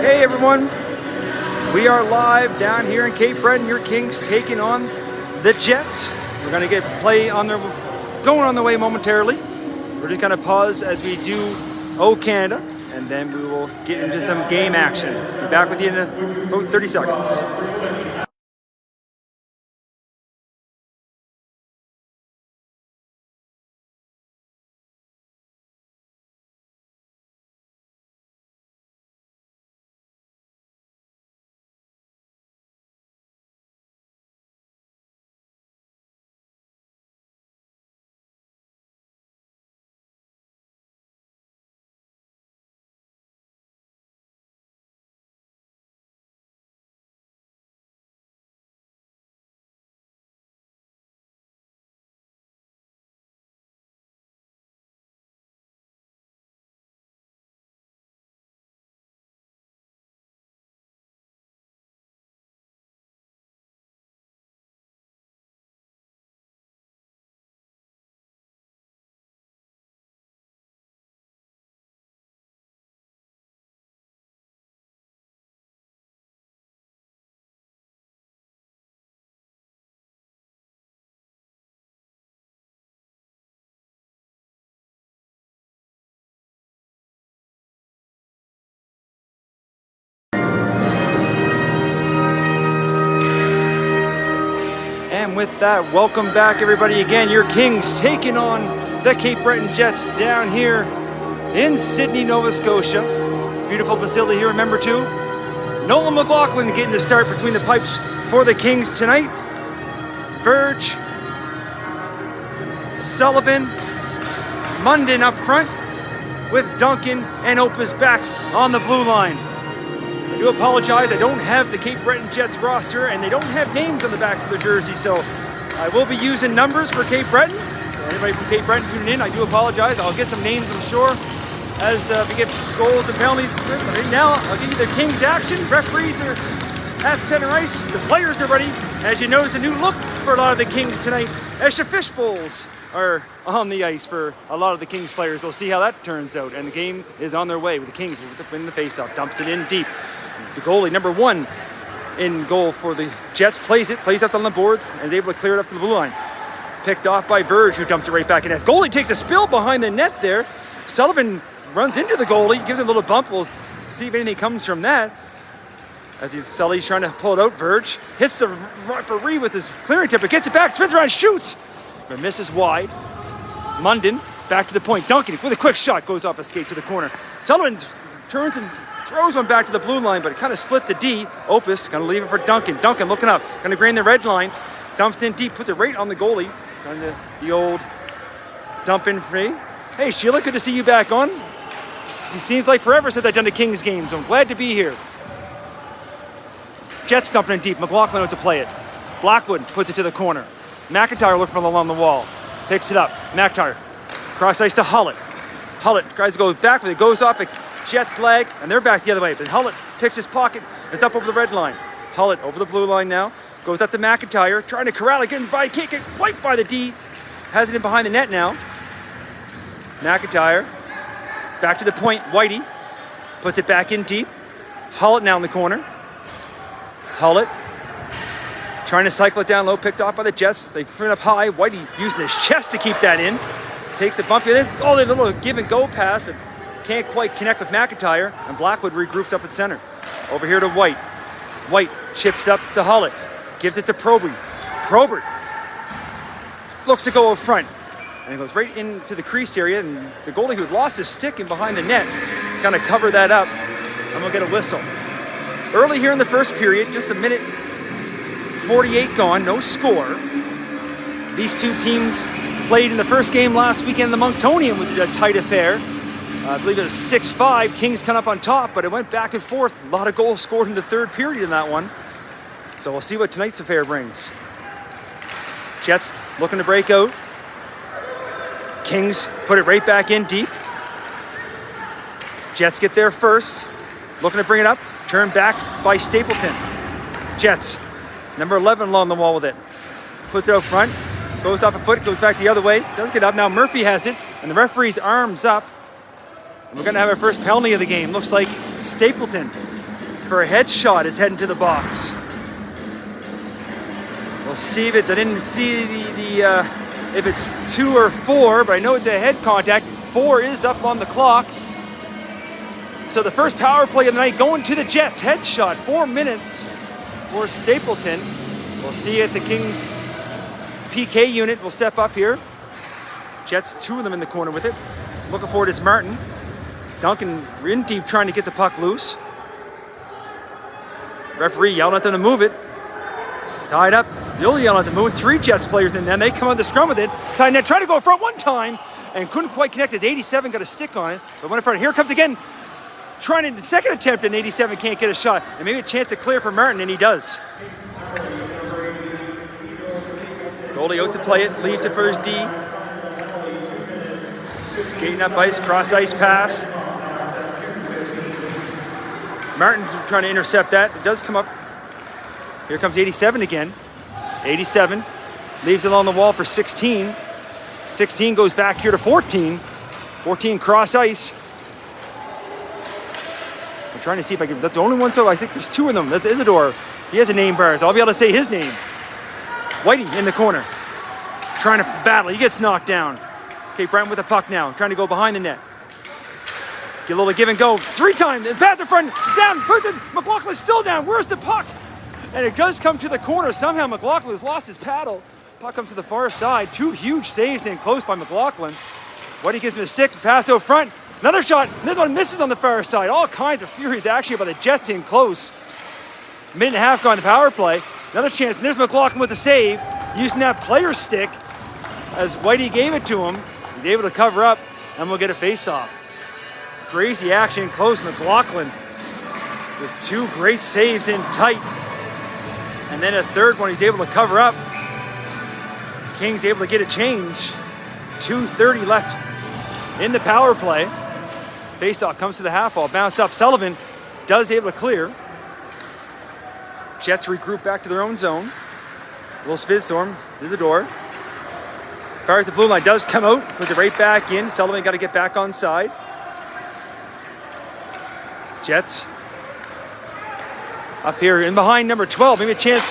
Hey everyone, we are live down here in Cape Breton. Your Kings taking on the Jets. We're going to get play going on the way momentarily. We're just going to pause as we do Canada, and then we will get into some game action. Be back with you in about 30 seconds. And with that, welcome back everybody again. Your Kings taking on the Cape Breton Jets down here in Sydney, Nova Scotia. Beautiful facility here. Remember too, Nolan McLaughlin getting the start between the pipes for the Kings tonight. Verge, Sullivan, Munden up front with Duncan and Opus back on the blue line. I do apologize, I don't have the Cape Breton Jets roster and they don't have names on the backs of their jerseys, so I will be using numbers for Cape Breton. Anybody from Cape Breton tuning in, I do apologize. I'll get some names, I'm sure, as we get some goals and penalties. But right now, I'll give you the Kings action. Referees are at center ice, the players are ready. As you notice, a new look for a lot of the Kings tonight, as the fish bowls are on the ice for a lot of the Kings players. We'll see how that turns out, and the game is on their way with the Kings winning the faceoff, dumps it in deep. The goalie, number one in goal for the Jets, plays up on the boards, and is able to clear it up to the blue line. Picked off by Verge, who dumps it right back in net. Goalie takes a spill behind the net there. Sullivan runs into the goalie, gives him a little bump. We'll see if anything comes from that. As Sully's trying to pull it out, Verge hits the referee with his clearing tip, but gets it back, spins around, shoots, but misses wide. Munden back to the point. Duncan with a quick shot goes off a skate to the corner. Sullivan turns and throws one back to the blue line, but it kind of split the D. Opus gonna leave it for Duncan. Duncan looking up, gonna grain the red line, dumps in deep, puts it right on the goalie. Kind of the old dump in free. Hey Sheila, good to see you back on. It seems like forever since I've done the Kings game, so I'm glad to be here. Jets dumping in deep. McLaughlin out to play it. Blackwood puts it to the corner. McIntyre looking for along the wall. Picks it up. McIntyre cross ice to Hullett. Hullett tries to go back, but it goes off a Jets leg, and they're back the other way. But Hullett picks his pocket. It's up over the red line. Hullett over the blue line now. Goes up to McIntyre, trying to corral it, getting by, can't get quite by the D. Has it in behind the net now. McIntyre back to the point. Whitey puts it back in deep. Hullett now in the corner. Hullett trying to cycle it down low, picked off by the Jets. They threw it up high. Whitey using his chest to keep that in. Takes the bump in it. Oh, the little give and go pass, but can't quite connect with McIntyre, and Blackwood regroups up at center. Over here to White. White chips it up to Hullett. Gives it to Probert. Probert looks to go up front. And it goes right into the crease area, and the goalie who had lost his stick in behind the net kind of cover that up, and we'll get a whistle. Early here in the first period, just a minute 48 gone, no score. These two teams played in the first game last weekend in the Monctonian with a tight affair. I believe it was 6-5. Kings come up on top, but it went back and forth. A lot of goals scored in the third period in that one. So we'll see what tonight's affair brings. Jets looking to break out. Kings put it right back in deep. Jets get there first. Looking to bring it up. Turned back by Stapleton. Jets, number 11 along the wall with it. Puts it out front. Goes off a foot, goes back the other way. Doesn't get up. Now Murphy has it, and the referee's arms up. And we're going to have our first penalty of the game. Looks like Stapleton for a headshot is heading to the box. We'll see if it's, I didn't see if it's 2 or 4, but I know it's a head contact. 4 is up on the clock. So the first power play of the night going to the Jets. Headshot, 4 minutes for Stapleton. We'll see if the Kings PK unit will step up here. Jets, 2 of them in the corner with it. Looking forward is Martin. Duncan in deep trying to get the puck loose. Referee yelling at them to move it. Tied up. They'll yell at them to move. 3 Jets players in there. They come on the scrum with it. Side net, try to go front one time and couldn't quite connect it. 87 got a stick on it, but went in front. Here comes again. Trying to the second attempt, and 87 can't get a shot. And maybe a chance to clear for Martin, and he does. Goalie out to play it, leaves it for his D. Skating up ice, cross ice pass. Martin trying to intercept that. It does come up. Here comes 87 again. 87 leaves it on the wall for 16. 16 goes back here to 14. 14 cross ice. I'm trying to see if I can, that's the only one, so I think there's 2 of them. That's Isidore. He has a name bar, so I'll be able to say his name. Whitey in the corner, trying to battle. He gets knocked down. Okay, Brent with the puck now, trying to go behind the net. Get a little give and go. 3 times, and Panther front, down, McLaughlin's still down. Where's the puck? And it does come to the corner. Somehow McLaughlin has lost his paddle. Puck comes to the far side. 2 huge saves in close by McLaughlin. Whitey gives him a 6, pass out front. Another shot, and this one misses on the far side. All kinds of furious action by the Jets in close. Minute and a half gone to power play. Another chance, and there's McLaughlin with the save, using that player stick as Whitey gave it to him. He's able to cover up, and we'll get a face-off. Crazy action in close. McLaughlin with 2 great saves in tight. And then a third one he's able to cover up. Kings able to get a change. 2:30 left in the power play. Face-off comes to the half wall, bounced up. Sullivan does able to clear. Jets regroup back to their own zone. A little spin storm to the door. Fires the blue line, does come out, puts it right back in. Sullivan got to get back on side. Jets up here in behind number 12. Maybe a chance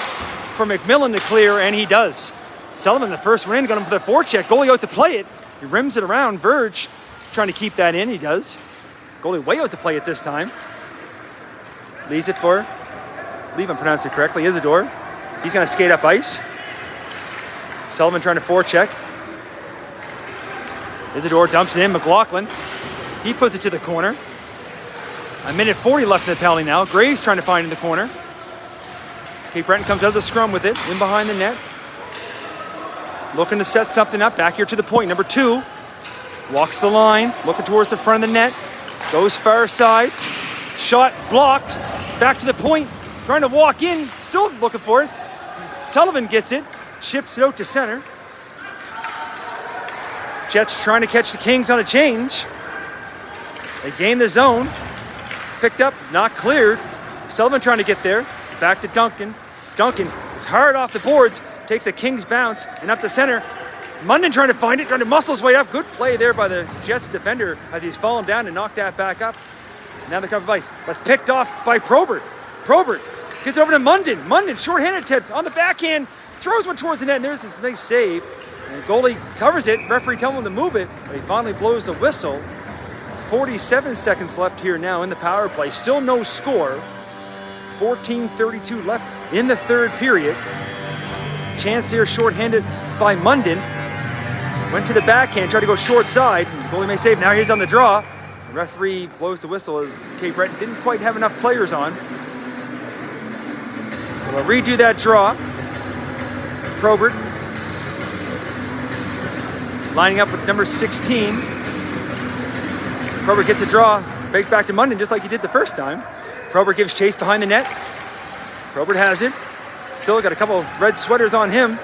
for McMillan to clear, and he does. Sullivan, the first one in, got him for the forecheck. Goalie out to play it. He rims it around. Verge trying to keep that in. He does. Goalie way out to play it this time. Leaves it for, I believe I'm pronouncing it correctly, Isidore. He's going to skate up ice. Sullivan trying to forecheck. Isidore dumps it in. McLaughlin, he puts it to the corner. A minute 40 left in the penalty now. Graves trying to find in the corner. Cape Breton comes out of the scrum with it, in behind the net. Looking to set something up, back here to the point. Number 2, walks the line, looking towards the front of the net. Goes far side, shot blocked, back to the point. Trying to walk in, still looking for it. Sullivan gets it, ships it out to center. Jets trying to catch the Kings on a change. They gain the zone. Picked up, not cleared. Sullivan trying to get there. Back to Duncan. Duncan is hard off the boards. Takes a Kings bounce and up the center. Munden trying to find it, trying to muscle his way up. Good play there by the Jets defender as he's fallen down and knocked that back up. Now the cover of ice. But picked off by Probert. Probert gets over to Munden. Munden, short-handed attempt on the backhand. Throws one towards the net, and there's this big save. And the goalie covers it. Referee telling him to move it, but he finally blows the whistle. 47 seconds left here now in the power play. Still no score. 14:32 left in the third period. Chance here short-handed by Munden. Went to the backhand, tried to go short side. The goalie may save. Now he's on the draw. The referee blows the whistle as Cape Breton didn't quite have enough players on. So they'll redo that draw. Probert lining up with number 16. Probert gets a draw, baked back to Munden just like he did the first time. Probert gives chase behind the net. Probert has it. Still got a couple red sweaters on him.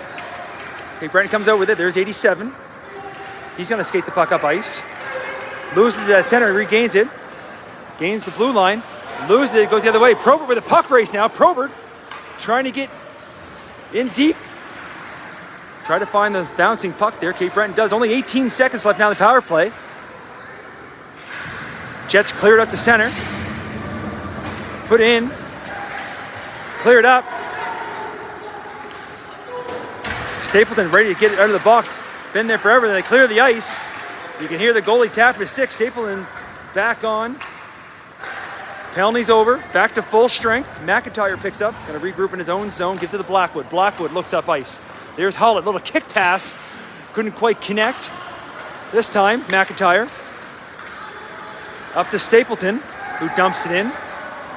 Okay, Brent comes out with it. There's 87. He's going to skate the puck up ice. Loses it at center, regains it. Gains the blue line. Loses it, goes the other way. Probert with a puck race now. Probert trying to get in deep. Try to find the bouncing puck there. Cape Breton does. Only 18 seconds left now in the power play. Jets cleared up to center. Put in Cleared up. Stapleton ready to get it out of the box. Been there forever. Then they clear the ice. You can hear the goalie tap his stick. Stapleton back on. Penalty's over. Back to full strength. McIntyre picks up. Going to regroup in his own zone. Gives it to Blackwood. Blackwood looks up ice. There's Hollett. Little kick pass. Couldn't quite connect. This time, McIntyre. Up to Stapleton, who dumps it in.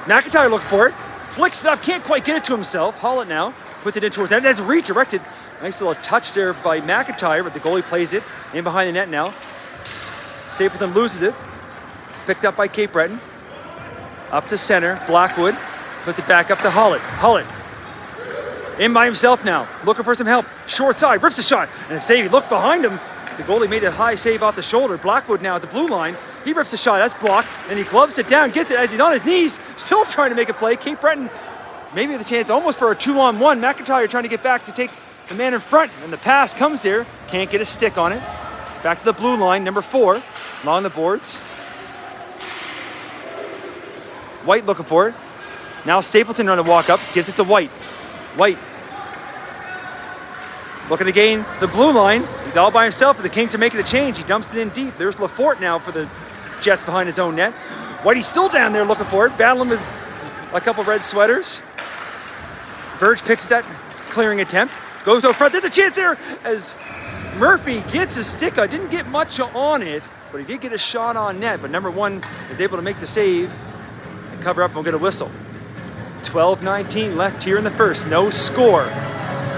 McIntyre looks for it. Flicks it up. Can't quite get it to himself. Hollett now puts it in towards that. That's redirected. Nice little touch there by McIntyre, but the goalie plays it in behind the net now. Stapleton loses it. Picked up by Cape Breton. Up to center. Blackwood puts it back up to Hollett. Hollett in by himself now. Looking for some help. Short side. Rips a shot. And a save. He looked behind him. The goalie made a high save off the shoulder. Blackwood now at the blue line. He rips a shot. That's blocked. And he gloves it down. Gets it as he's on his knees. Still trying to make a play. Cape Breton maybe the chance almost for a 2-on-1. McIntyre trying to get back to take the man in front. And the pass comes there. Can't get a stick on it. Back to the blue line. Number 4. Along the boards. White looking for it. Now Stapleton on a walk up. Gives it to White. White looking to gain the blue line. He's all by himself, but the Kings are making a change. He dumps it in deep. There's Lafort now for the Jets behind his own net. Whitey's still down there looking for it, battling with a couple red sweaters. Verge picks that clearing attempt. Goes over front. There's a chance there as Murphy gets his stick. I didn't get much on it, but he did get a shot on net. But number 1 is able to make the save and cover up and we'll get a whistle. 12:19 left here in the first. No score.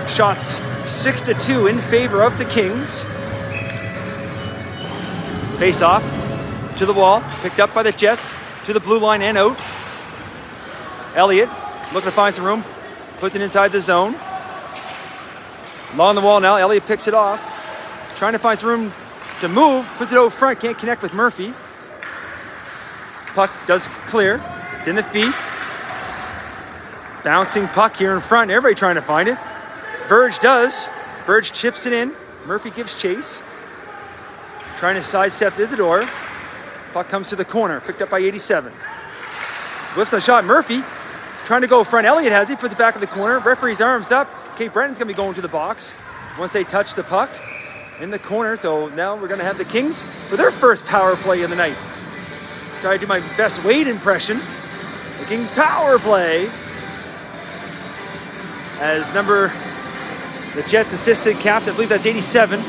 Shots 6-2 in favor of the Kings. Face off to the wall. Picked up by the Jets to the blue line and out. Elliott looking to find some room. Puts it inside the zone. Along the wall now. Elliott picks it off. Trying to find some room to move. Puts it over front. Can't connect with Murphy. Puck does clear. It's in the feet. Bouncing puck here in front. Everybody trying to find it. Verge does. Verge chips it in. Murphy gives chase. Trying to sidestep Isidore. Puck comes to the corner. Picked up by 87. Whiffs the shot. Murphy trying to go front. Elliott has it. Puts it back in the corner. Referee's arms up. Cape Breton's going to be going to the box once they touch the puck in the corner. So now we're going to have the Kings for their first power play of the night. Try to do my best Wade impression. The Kings power play. As the Jets assistant captain, I believe that's 87.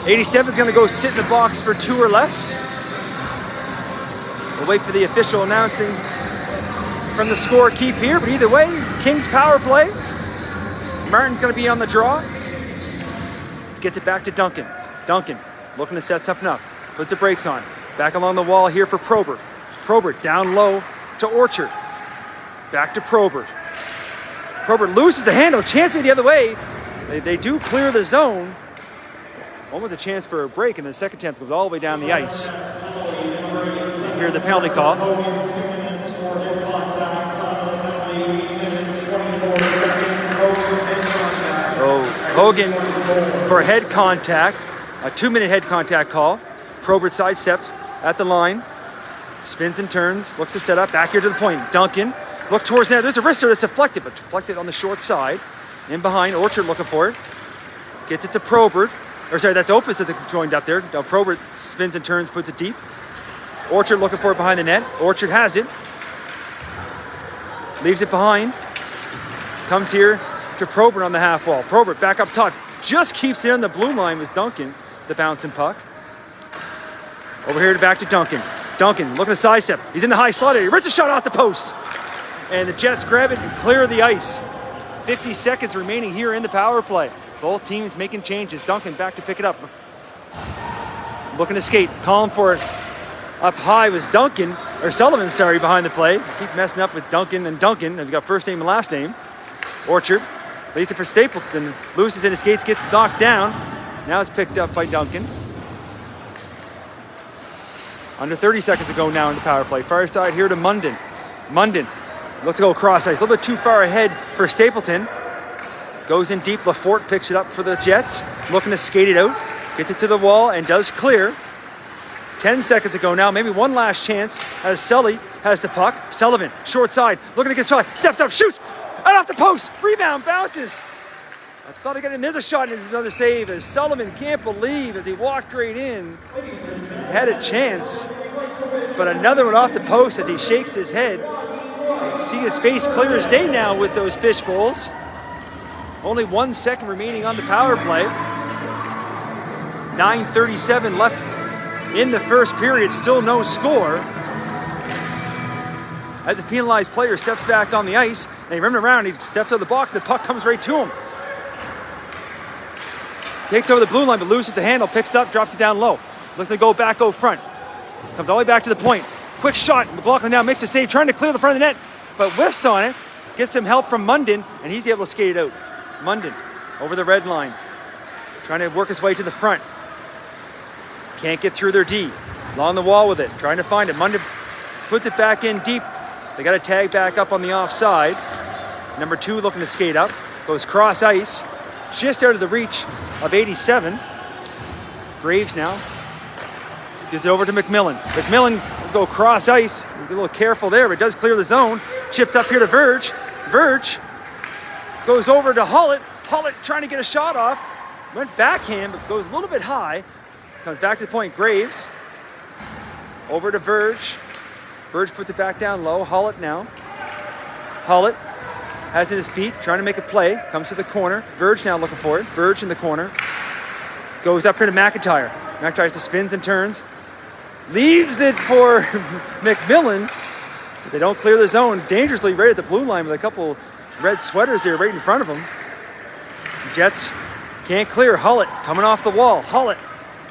87 is going to go sit in the box for 2 or less. We'll wait for the official announcing from the score keep here, but either way, Kings power play. Martin's going to be on the draw. Gets it back to Duncan. Duncan looking to set something up. Puts the brakes on. Back along the wall here for Probert. Probert down low to Orchard. Back to Probert. Probert loses the handle. Chance me the other way. They do clear the zone. One with a chance for a break, and the second attempt goes all the way down the ice. You hear the penalty call. Oh, Hogan for head contact. A 2-minute head contact call. Probert sidesteps at the line. Spins and turns. Looks to set up. Back here to the point. Duncan. Look towards net. There's a wrister that's deflected, but deflected on the short side. In behind, Orchard looking for it. Gets it to Probert. Or sorry, that's Opus that joined up there. Now Probert spins and turns, puts it deep. Orchard looking for it behind the net. Orchard has it. Leaves it behind. Comes here to Probert on the half wall. Probert back up top. Just keeps it on the blue line with Duncan, the bouncing puck. Over here to back to Duncan. Duncan looking to sidestep. He's in the high slot area. He rips a shot off the post. And the Jets grab it and clear the ice. 50 seconds remaining here in the power play. Both teams making changes. Duncan back to pick it up. Looking to skate. Calling for it. Up high was Duncan, or Sullivan, sorry, behind the play. Keep messing up with Duncan and Duncan. They've got first name and last name. Orchard leads it for Stapleton. Loses in his skates, gets knocked down. Now it's picked up by Duncan. Under 30 seconds to go now in the power play. Far side here to Munden. Munden looks to go cross ice. A little bit too far ahead for Stapleton. Goes in deep. Lafort picks it up for the Jets. Looking to skate it out. Gets it to the wall and does clear. 10 seconds to go now. Maybe one last chance as Sully has the puck. Sullivan, short side, looking to get shot, steps up, shoots, and off the post, rebound, bounces. I thought again, and there's a shot and there's another save as Sullivan can't believe as he walked right in. He had a chance, but another one off the post as he shakes his head. You can see his face clear as day now with those fish bowls. Only 1 second remaining on the power play. 9:37 left in the first period, still no score. As the penalized player steps back on the ice, and he runs around, he steps out of the box, the puck comes right to him. Takes over the blue line, but loses the handle, picks it up, drops it down low. Looking to go back, go front. Comes all the way back to the point. Quick shot, McLaughlin now makes the save, trying to clear the front of the net, but whiffs on it. Gets some help from Munden, and he's able to skate it out. Munden over the red line, trying to work his way to the front. Can't get through their D. Along the wall with it, trying to find it. Munden puts it back in deep. They got to tag back up on the offside. Number 2 looking to skate up. Goes cross ice, just out of the reach of 87. Graves now gives it over to McMillan. McMillan will go cross ice. Be a little careful there, but does clear the zone. Chips up here to Verge. Verge goes over to Hullett. Hullett trying to get a shot off. Went backhand, but goes a little bit high. Comes back to the point, Graves. Over to Verge. Verge puts it back down low. Hullett now. Hullett has it at his feet, trying to make a play. Comes to the corner. Verge now looking for it. Verge in the corner. Goes up here to McIntyre. McIntyre spins and turns. Leaves it for McMillan. But they don't clear the zone. Dangerously right at the blue line with a couple red sweaters there right in front of them. Jets can't clear. Hullett coming off the wall. Hullett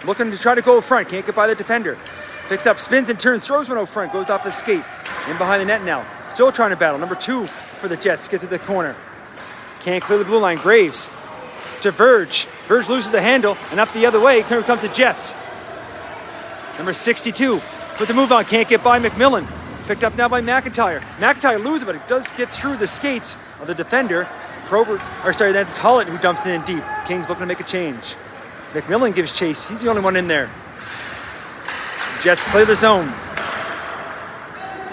looking to try to go front. Can't get by the defender. Picks up, spins and turns, throws one out front. Goes off his skate. In behind the net now. Still trying to battle. Number 2 for the Jets. Gets to the corner. Can't clear the blue line. Graves to Verge. Verge loses the handle and up the other way. Here comes the Jets. Number 62. Put the move on. Can't get by McMillan. Picked up now by McIntyre. McIntyre loses, but he does get through the skates of the defender. That's Hullett who dumps it in deep. Kings looking to make a change. McMillan gives chase. He's the only one in there. Jets play the zone.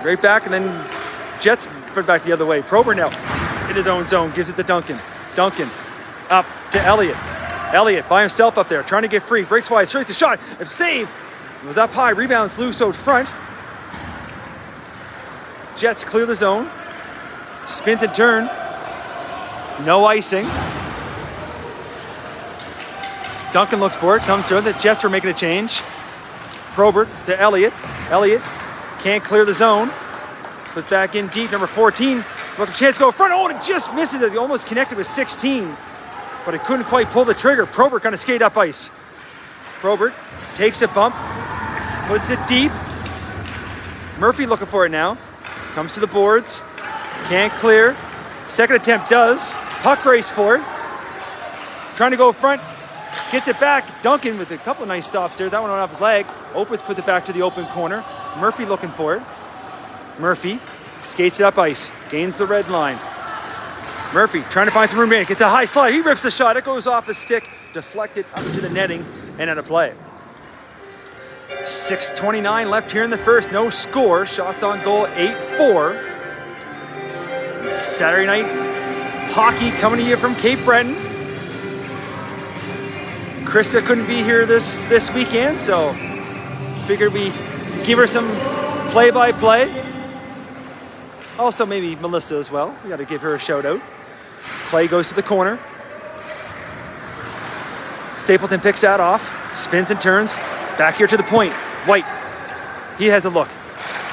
Right back, and then Jets put it back the other way. Probert now in his own zone. Gives it to Duncan. Duncan up to Elliott. Elliott by himself up there, trying to get free. Breaks wide, straight to shot. A save. It was up high. Rebounds loose out front. Jets clear the zone. Spins and turn. No icing. Duncan looks for it. Comes through. The Jets are making a change. Probert to Elliott. Elliott can't clear the zone. Puts back in deep. Number 14. Look, a chance to go front. Oh, and it just misses it. He almost connected with 16. But it couldn't quite pull the trigger. Probert going to skate up ice. Probert takes a bump. Puts it deep. Murphy looking for it now. Comes to the boards. Can't clear. Second attempt does. Puck race for it. Trying to go front. Gets it back. Duncan with a couple of nice stops there. That one went off his leg. Opitz puts it back to the open corner. Murphy looking for it. Murphy skates it up ice. Gains the red line. Murphy trying to find some room in. Gets a high slide. He rips the shot. It goes off his stick. Deflected up to the netting and out of play. 6:29 left here in the first. No score. Shots on goal 8-4. Saturday night hockey coming to you from Cape Breton. Krista couldn't be here this weekend, so figured we give her some play-by-play. Also maybe Melissa as well. We got to give her a shout out. Play goes to the corner. Stapleton picks that off. Spins and turns. Back here to the point. White. He has a look.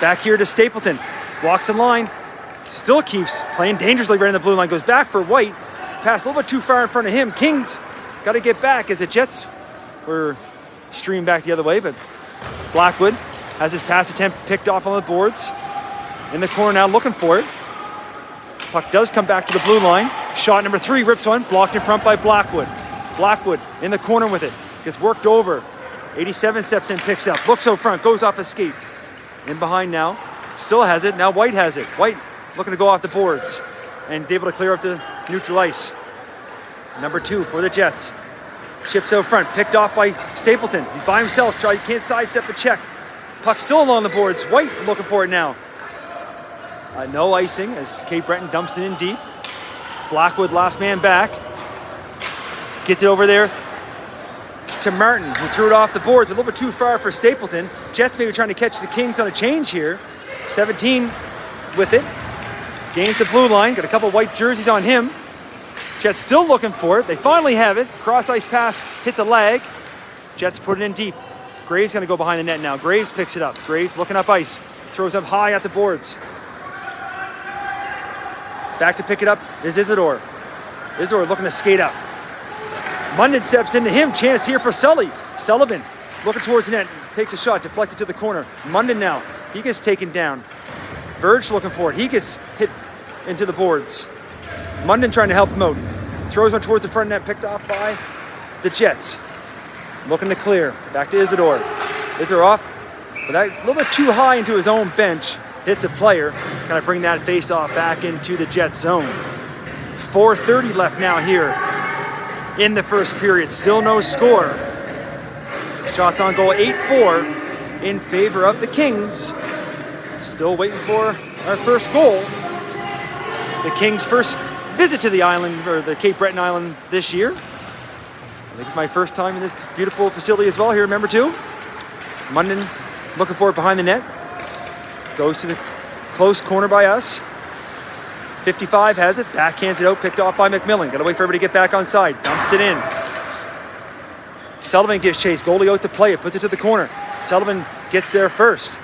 Back here to Stapleton. Walks the line. Still keeps playing dangerously right in the blue line. Goes back for White. Pass a little bit too far in front of him. Kings got to get back as the Jets were streamed back the other way. But Blackwood has his pass attempt picked off on the boards. In the corner now looking for it. Puck does come back to the blue line. Shot number 3 rips one. Blocked in front by Blackwood. Blackwood in the corner with it. Gets worked over. 87 steps in, picks up. Looks out front. Goes off his skate. In behind now. Still has it. Now White has it. White looking to go off the boards. And able to clear up the neutral ice. Number 2 for the Jets. Chips out front. Picked off by Stapleton. He's by himself. Can't sidestep the check. Puck still along the boards. White looking for it now. No icing as Cape Breton dumps it in deep. Blackwood, last man back. Gets it over there to Martin, who threw it off the boards, a little bit too far for Stapleton. Jets maybe trying to catch the Kings on a change here. 17 with it. Gains the blue line, got a couple white jerseys on him. Jets still looking for it. They finally have it. Cross ice pass hits a leg. Jets put it in deep. Graves gonna go behind the net now. Graves picks it up. Graves looking up ice. Throws up high at the boards. Back to pick it up is Isidore. Isidore looking to skate up. Munden steps into him. Chance here for Sully. Sullivan looking towards the net. Takes a shot, deflected to the corner. Munden now. He gets taken down. Verge looking for it. He gets hit into the boards. Munden trying to help him out. Throws one towards the front net, picked off by the Jets. Looking to clear. Back to Isidore. Isidore off, but that a little bit too high into his own bench. Hits a player. Kind of bring that face-off back into the Jets zone. 4:30 left now here in the first period. Still no score. Shots on goal 8-4 in favor of the Kings. Still waiting for our first goal. The Kings' first visit to the island, or the Cape Breton Island this year. I think it's my first time in this beautiful facility as well here, remember too. Munden looking for it behind the net. Goes to the close corner by us. 55 has it, backhands it out, picked off by McMillan. Gotta wait for everybody to get back on side. Dumps it in. Sullivan gives chase, goalie out to play it, puts it to the corner. Sullivan gets there first.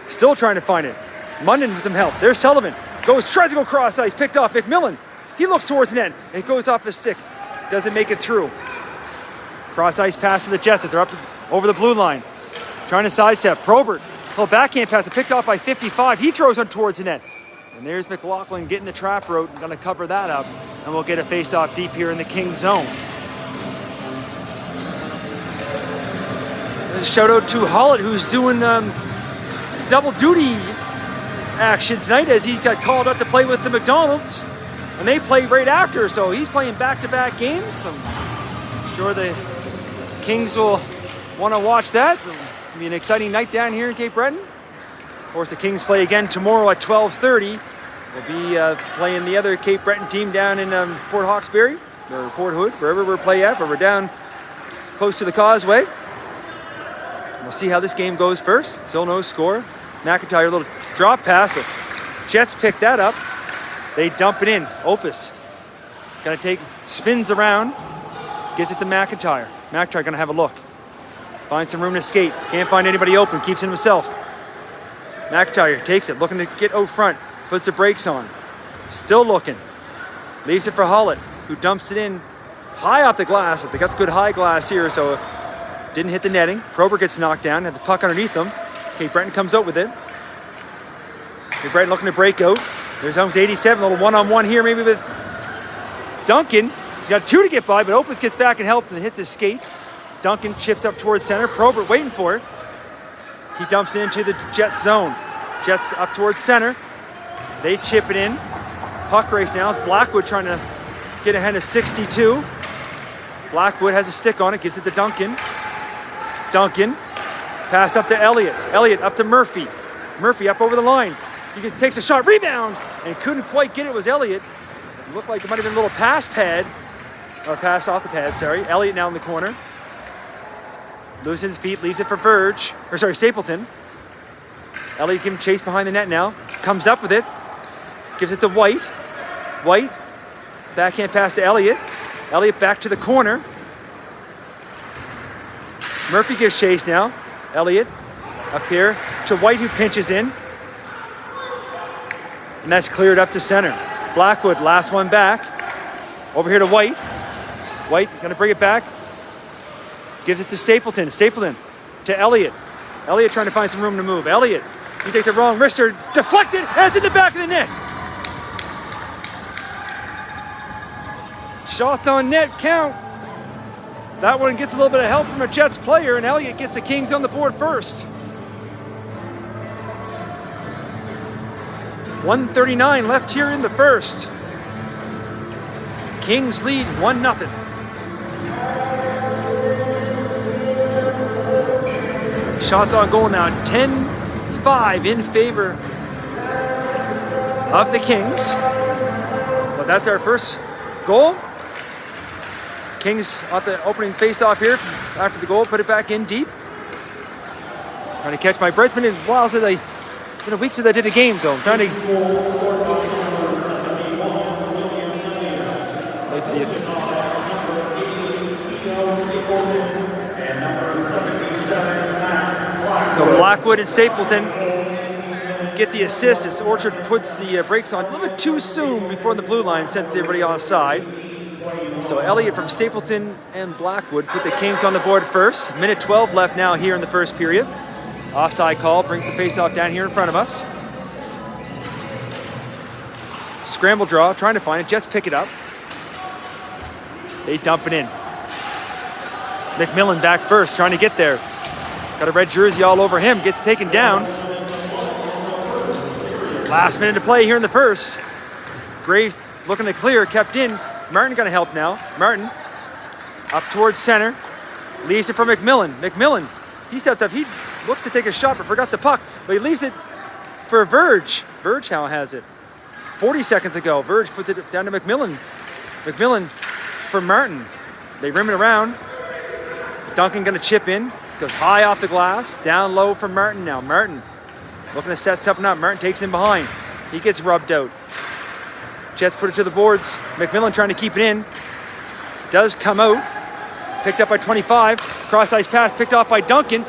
Still trying to find it. Munden with some help. There's Sullivan. Tries to go cross ice, picked off McMillan. He looks towards the net. It goes off his stick. Doesn't make it through. Cross ice pass for the Jets. They're up over the blue line. Trying to sidestep. Probert. Little backhand pass, picked off by 55. He throws one towards the net. And there's McLaughlin getting the trap route. Going to cover that up. And we'll get a face-off deep here in the Kings zone. And a shout out to Hollett, who's doing double duty action tonight as he's got called up to play with the McDonald's. And they play right after, so he's playing back-to-back games. I'm sure the Kings will want to watch that. It'll be an exciting night down here in Cape Breton. Of course, the Kings play again tomorrow at 12:30. We'll be playing the other Cape Breton team down in Port Hawkesbury, or Port Hood, wherever we're playing at, but we're down close to the causeway. We'll see how this game goes first. Still no score. McIntyre, a little drop pass, but Jets pick that up. They dump it in. Opus spins around, gets it to McIntyre. McIntyre gonna have a look. Finds some room to skate. Can't find anybody open, keeps it himself. McIntyre takes it, looking to get out front. Puts the brakes on. Still looking. Leaves it for Hollett, who dumps it in high off the glass. They got the good high glass here, so it didn't hit the netting. Probert gets knocked down, had the puck underneath him. Cape Breton comes out with it. Cape Breton looking to break out. There's almost 87, a little one-on-one here maybe with Duncan. You got two to get by, but Opus gets back and helps and hits his skate. Duncan chips up towards center. Probert waiting for it. He dumps it into the Jets zone. Jets up towards center. They chip it in. Puck race now. Blackwood trying to get ahead of 62. Blackwood has a stick on it, gives it to Duncan. Duncan. Pass up to Elliott. Elliott up to Murphy. Murphy up over the line. He takes a shot, rebound, and couldn't quite get it. Was Elliott. It looked like it might have been a little pass pad, or pass off the pad, sorry. Elliott now in the corner. Loses his feet, leaves it for Stapleton. Elliott giving chase behind the net now. Comes up with it. Gives it to White. White. Backhand pass to Elliott. Elliott back to the corner. Murphy gives chase now. Elliott up here to White, who pinches in. And that's cleared up to center. Blackwood, last one back. Over here to White. White gonna bring it back. Gives it to Stapleton. Stapleton to Elliott. Elliott trying to find some room to move. Elliott, he takes the wrong wrister. Deflected, and it's in the back of the net. Shots on net count. That one gets a little bit of help from a Jets player, and Elliott gets the Kings on the board first. 1:39 left here in the first. Kings lead 1-0. Shots on goal now, 10-5 in favor of the Kings. But that's our first goal. Kings off the opening face-off here after the goal, put it back in deep. Trying to catch my breath. It's been a while since been a week since I did a game, so I'm trying to. So Blackwood and Stapleton get the assist as Orchard puts the brakes on a little bit too soon before the blue line, sends everybody offside. So Elliott from Stapleton and Blackwood put the Kings on the board first. Minute 12 left now here in the first period. Offside call brings the face-off down here in front of us. Scramble draw, trying to find it. Jets pick it up. They dump it in. McMillan back first, trying to get there. Got a red jersey all over him, gets taken down. Last minute to play here in the first. Graves looking to clear, kept in. Martin gonna help now. Martin up towards center. Leaves it for McMillan. McMillan, he steps up. He looks to take a shot, but forgot the puck. But he leaves it for Verge. Verge now has it. 40 seconds ago, Verge puts it down to McMillan. McMillan for Martin. They rim it around. Duncan gonna chip in. Goes high off the glass. Down low for Martin now. Martin looking to set something up. Martin takes him behind. He gets rubbed out. Jets put it to the boards. McMillan trying to keep it in. Does come out. Picked up by 25. Cross-ice pass picked off by Duncan.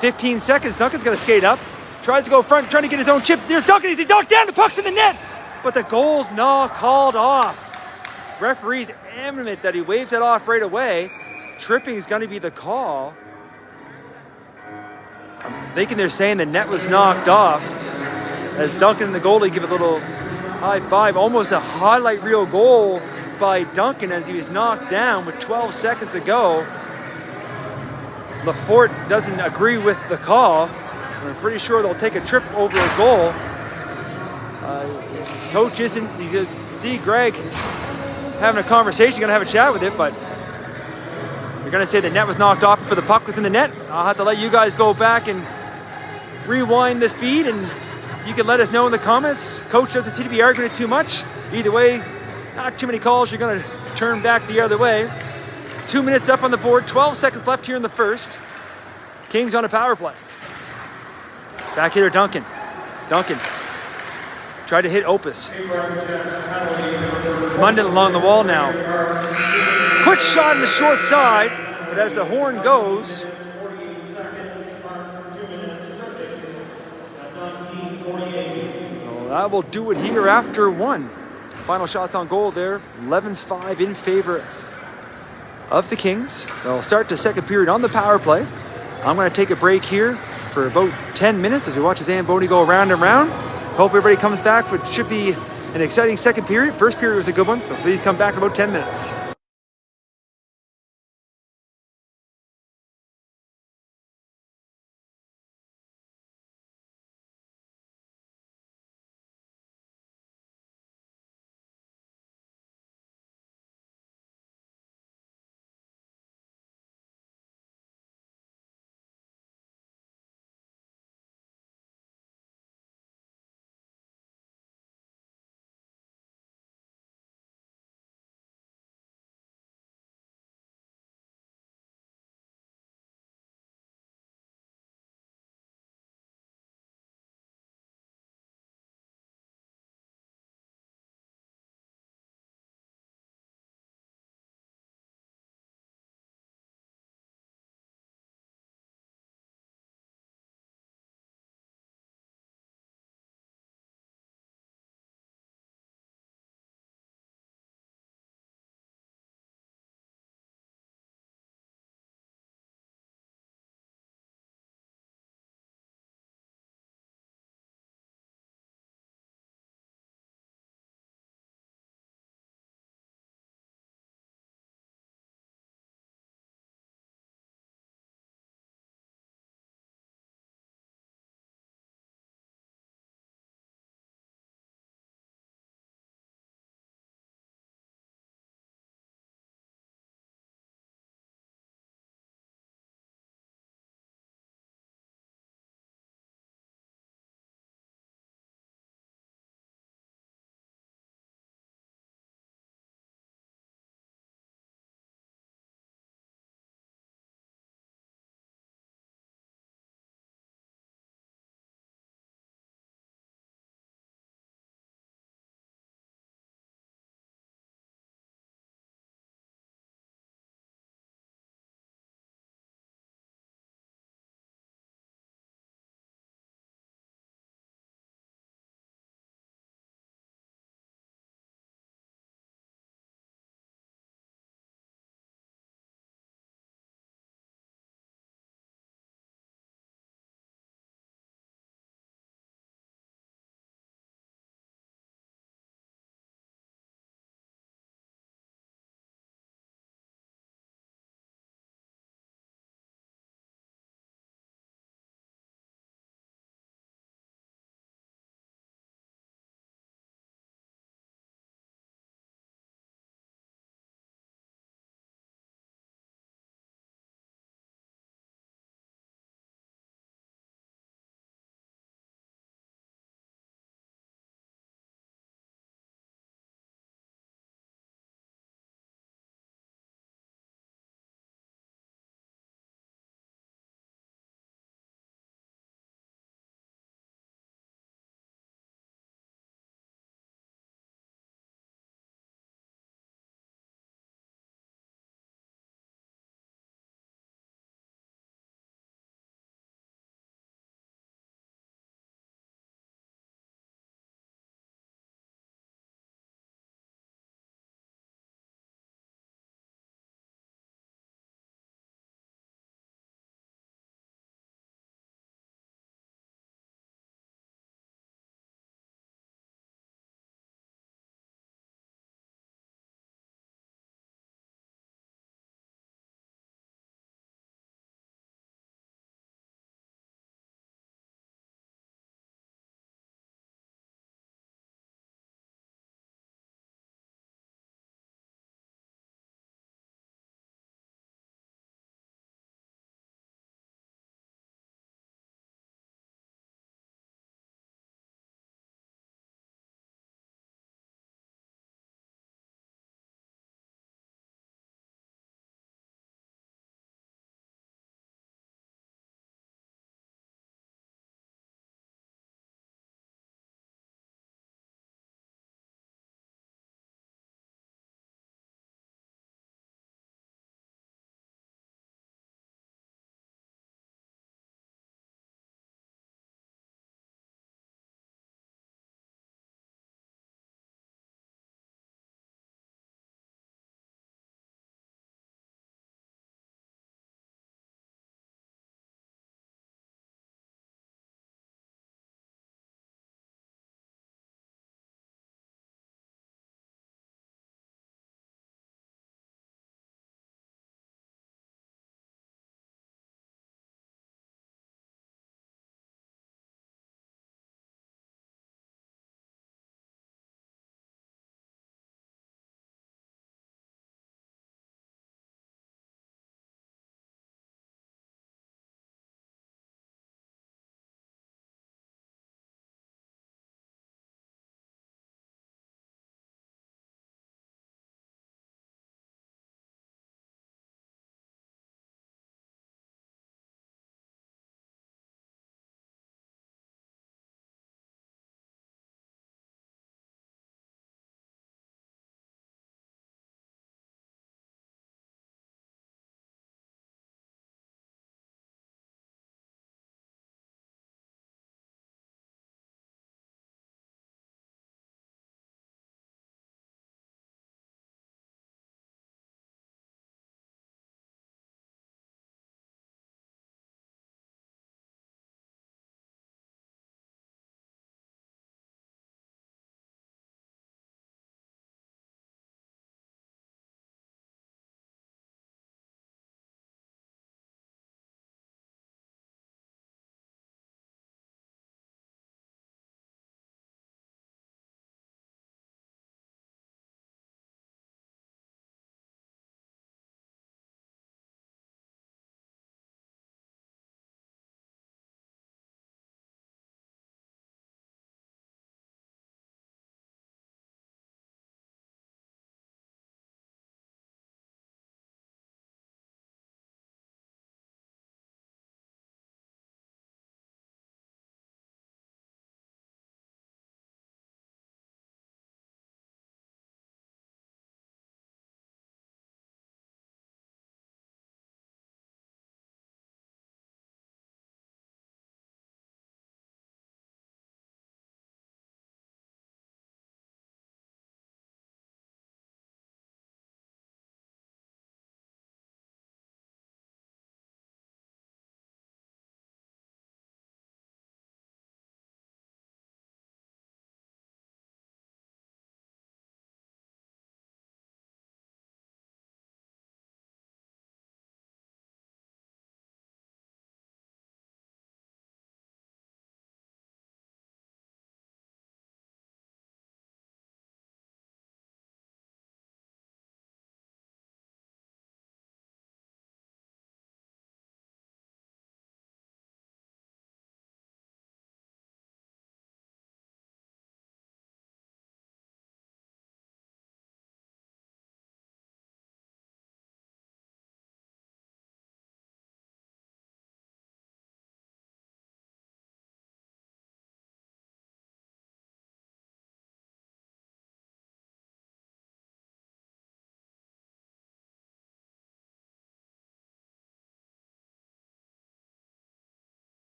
15 seconds. Duncan's going to skate up. Tries to go front, trying to get his own chip. There's Duncan. He's knocked down. The puck's in the net. But the goal's not called off. Referee's adamant that he waves it off right away. Tripping is going to be the call. I'm thinking they're saying the net was knocked off. As Duncan and the goalie give a little high five. Almost a highlight reel goal by Duncan as he was knocked down with 12 seconds to go. Lafort doesn't agree with the call. I'm pretty sure they'll take a trip over a goal. Coach isn't, you can see Greg having a conversation, gonna have a chat with it, but you're gonna say the net was knocked off before the puck was in the net. I'll have to let you guys go back and rewind the feed, and you can let us know in the comments. Coach doesn't seem to be arguing it too much. Either way, not too many calls. You're gonna turn back the other way. 2 minutes up on the board, 12 seconds left here in the first. Kings on a power play. Back hitter Duncan. Duncan tried to hit Opus. Munden along the wall now. Quick shot in the short side, but as the horn goes, that will do it here after one. Final shots on goal there, 11-5 in favor of the Kings. They'll start the second period on the power play. I'm going to take a break here for about 10 minutes as we watch Zamboni go around and around. Hope everybody comes back for what should be an exciting second period. First period was a good one, so please come back in about 10 minutes.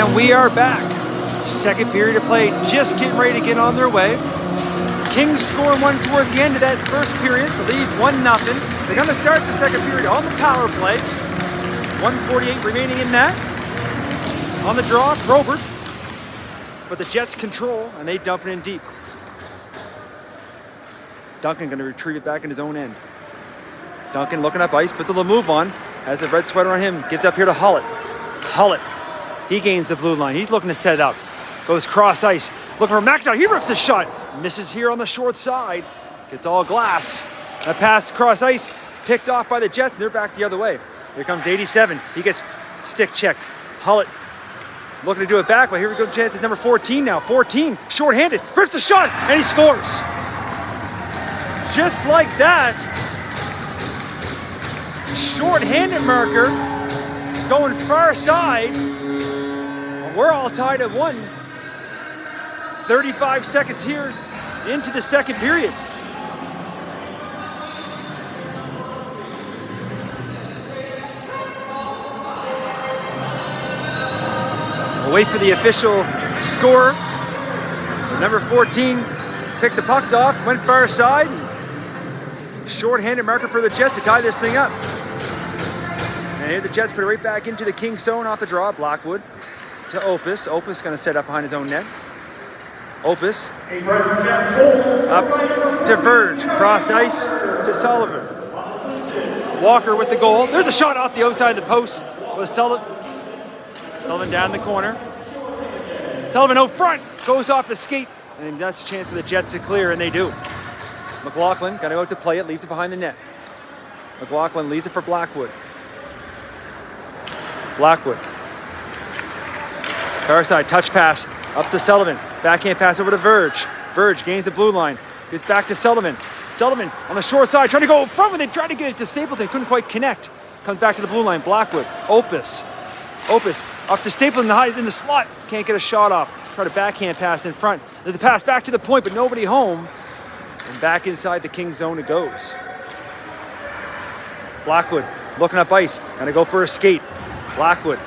And we are back. Second period of play, just getting ready to get on their way. Kings score one towards the end of that first period, to lead 1-0. They're going to start the second period on the power play. 1:48 remaining in that. On the draw, Probert. But the Jets control, and they dump it in deep. Duncan going to retrieve it back in his own end. Duncan looking up ice, puts a little move on, has a red sweater on him, gets up here to Hullett. Hullett, he gains the blue line. He's looking to set it up. Goes cross ice, looking for McIntyre. He rips the shot. Misses here on the short side. Gets all glass. A pass cross ice, picked off by the Jets, and they're back the other way. Here comes 87. He gets stick checked. Hullett looking to do it back, but here we go, Jets. It's number 14 now. 14, short-handed, rips the shot, and he scores. Just like that. Short-handed marker going far side. We're all tied at 1. 35 seconds here into the second period. We'll wait for the official score. Number 14 picked the puck off, went far side. Short-handed marker for the Jets to tie this thing up. And here the Jets put it right back into the King zone off the draw. Blackwood to Opus. Opus going to set up behind his own net. Opus up to Verge. Cross ice to Sullivan. Walker with the goal. There's a shot off the outside of the post with Sullivan. Sullivan down the corner. Sullivan out front. Goes off the skate. And that's a chance for the Jets to clear, and they do. McLaughlin got to go to play it. Leaves it behind the net. McLaughlin leaves it for Blackwood. Blackwood. Far side, touch pass up to Sullivan. Backhand pass over to Verge. Verge gains the blue line. Gets back to Sullivan. Sullivan on the short side, trying to go front with it. Tried to get it to Stapleton. Couldn't quite connect. Comes back to the blue line. Blackwood. Opus. Opus up to Stapleton in the slot. Can't get a shot off. Try to backhand pass in front. There's a pass back to the point, but nobody home. And back inside the King zone it goes. Blackwood looking up ice. Gonna go for a skate. Blackwood.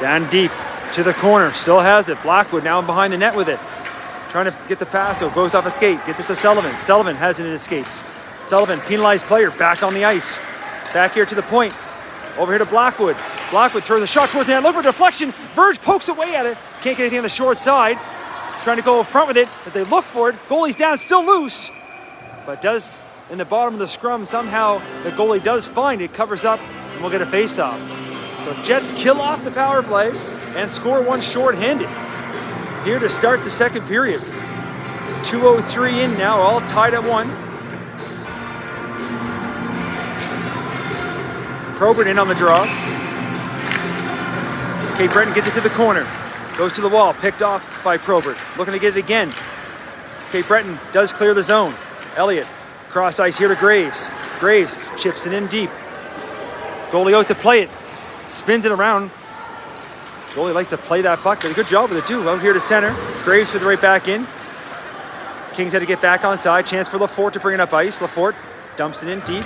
Down deep to the corner. Still has it. Blackwood now behind the net with it. Trying to get the pass. So goes off a skate. Gets it to Sullivan. Sullivan has it in his skates. Sullivan, penalized player, back on the ice. Back here to the point. Over here to Blackwood. Blackwood throws a shot towards the net. Look for deflection. Verge pokes away at it. Can't get anything on the short side. Trying to go front with it, but they look for it. Goalie's down, still loose. But does, in the bottom of the scrum, somehow the goalie does find it, covers up, and we'll get a face-off. So Jets kill off the power play and score one short-handed. Here to start the second period. 2:03 in now, all tied at 1. Probert in on the draw. Cape Breton gets it to the corner. Goes to the wall, picked off by Probert. Looking to get it again. Cape Breton does clear the zone. Elliott, cross ice here to Graves. Graves chips it in deep. Goalie out to play it. Spins it around. Goalie likes to play that puck. Did a good job with it too. Out here to center. Graves with it right back in. Kings had to get back on side. Chance for Lafort to bring it up ice. Lafort dumps it in deep.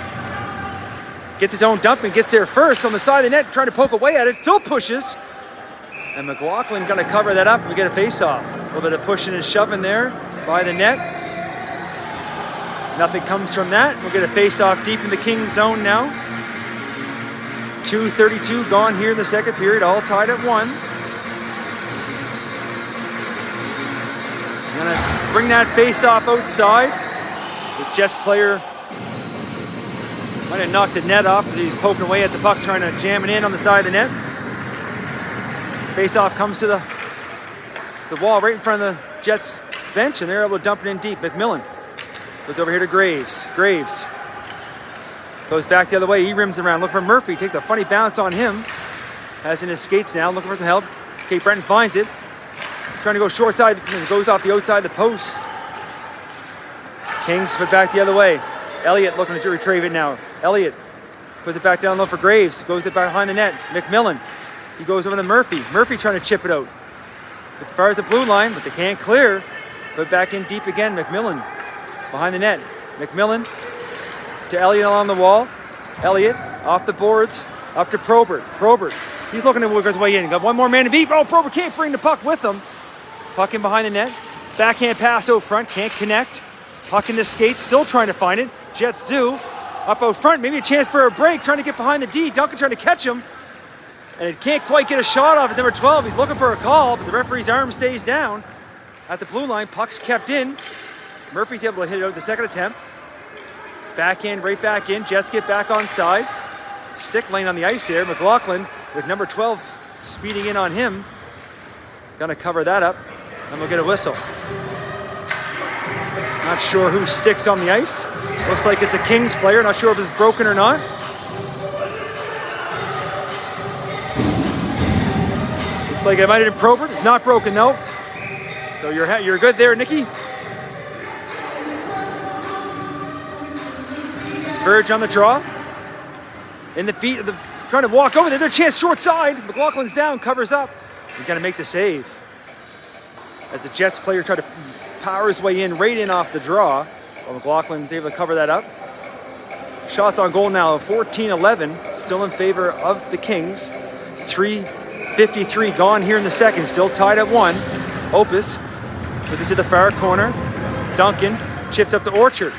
Gets his own dump and gets there first on the side of the net, trying to poke away at it. Still pushes. And McLaughlin going to cover that up and we get a face-off. A little bit of pushing and shoving there by the net. Nothing comes from that. We'll get a face-off deep in the Kings zone now. 2:32 gone here in the second period, all tied at 1. Going to bring that face-off outside. The Jets player might have knocked the net off as he's poking away at the puck, trying to jam it in on the side of the net. Face-off comes to the wall right in front of the Jets bench, and they're able to dump it in deep. McMillan goes over here to Graves. Graves goes back the other way. He rims around. Look for Murphy. Takes a funny bounce on him. Has in his skates now. Looking for some help. Cape Breton finds it. Trying to go short side. Goes off the outside of the post. Kings put back the other way. Elliott looking to retrieve it now. Elliott puts it back down low for Graves. Goes it behind the net. McMillan. He goes over to Murphy. Murphy trying to chip it out. As far as the blue line, but they can't clear. Put back in deep again. McMillan behind the net. McMillan to Elliott along the wall. Elliott off the boards. Up to Probert. Probert He's looking to work his way in. Got one more man to beat. Oh, Prober can't bring the puck with him. Puck in behind the net. Backhand pass out front, can't connect. Puck in the skates, still trying to find it. Jets do. Up out front, maybe a chance for a break, trying to get behind the D. Duncan trying to catch him. And it can't quite get a shot off at number 12. He's looking for a call, but the referee's arm stays down. At the blue line, puck's kept in. Murphy's able to hit it out the second attempt. Backhand right back in. Jets get back on side. Stick lane on the ice there. McLaughlin with number 12 speeding in on him. Gonna cover that up, and we'll get a whistle. Not sure who sticks on the ice. Looks like it's a Kings player. Not sure if it's broken or not. Looks like it might have been Probert. It's not broken though. So you're good there, Nicky. Verge on the draw. In the feet, trying to walk over there. There's a chance short side. McLaughlin's down, covers up. He's got to make the save. As the Jets player tried to power his way in, right in off the draw. Well, McLaughlin's able to cover that up. Shots on goal now, 14-11. Still in favor of the Kings. 3:53 gone here in the second. Still tied at 1. Opus puts it to the far corner. Duncan chips up to Orchard.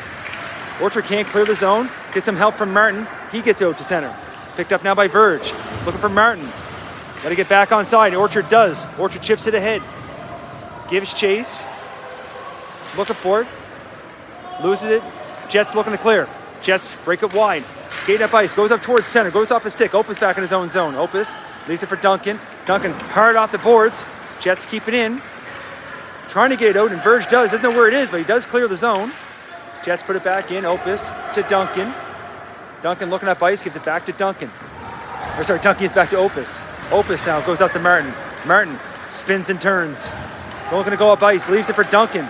Orchard can't clear the zone. Gets some help from Martin. He gets out to center. Picked up now by Verge. Looking for Martin. Got to get back on side. Orchard does. Orchard chips it ahead. Gives chase. Looking for it. Loses it. Jets looking to clear. Jets break it wide. Skate up ice. Goes up towards center. Goes off the stick. Opus back in his own zone. Opus leaves it for Duncan. Duncan hard off the boards. Jets keep it in. Trying to get it out, and Verge does. Doesn't know where it is, but he does clear the zone. Jets put it back in. Opus to Duncan. Duncan looking up ice. Gives it back to Duncan. Duncan gives it back to Opus. Opus now goes up to Martin. Martin spins and turns. Looking to go up ice. Leaves it for Duncan.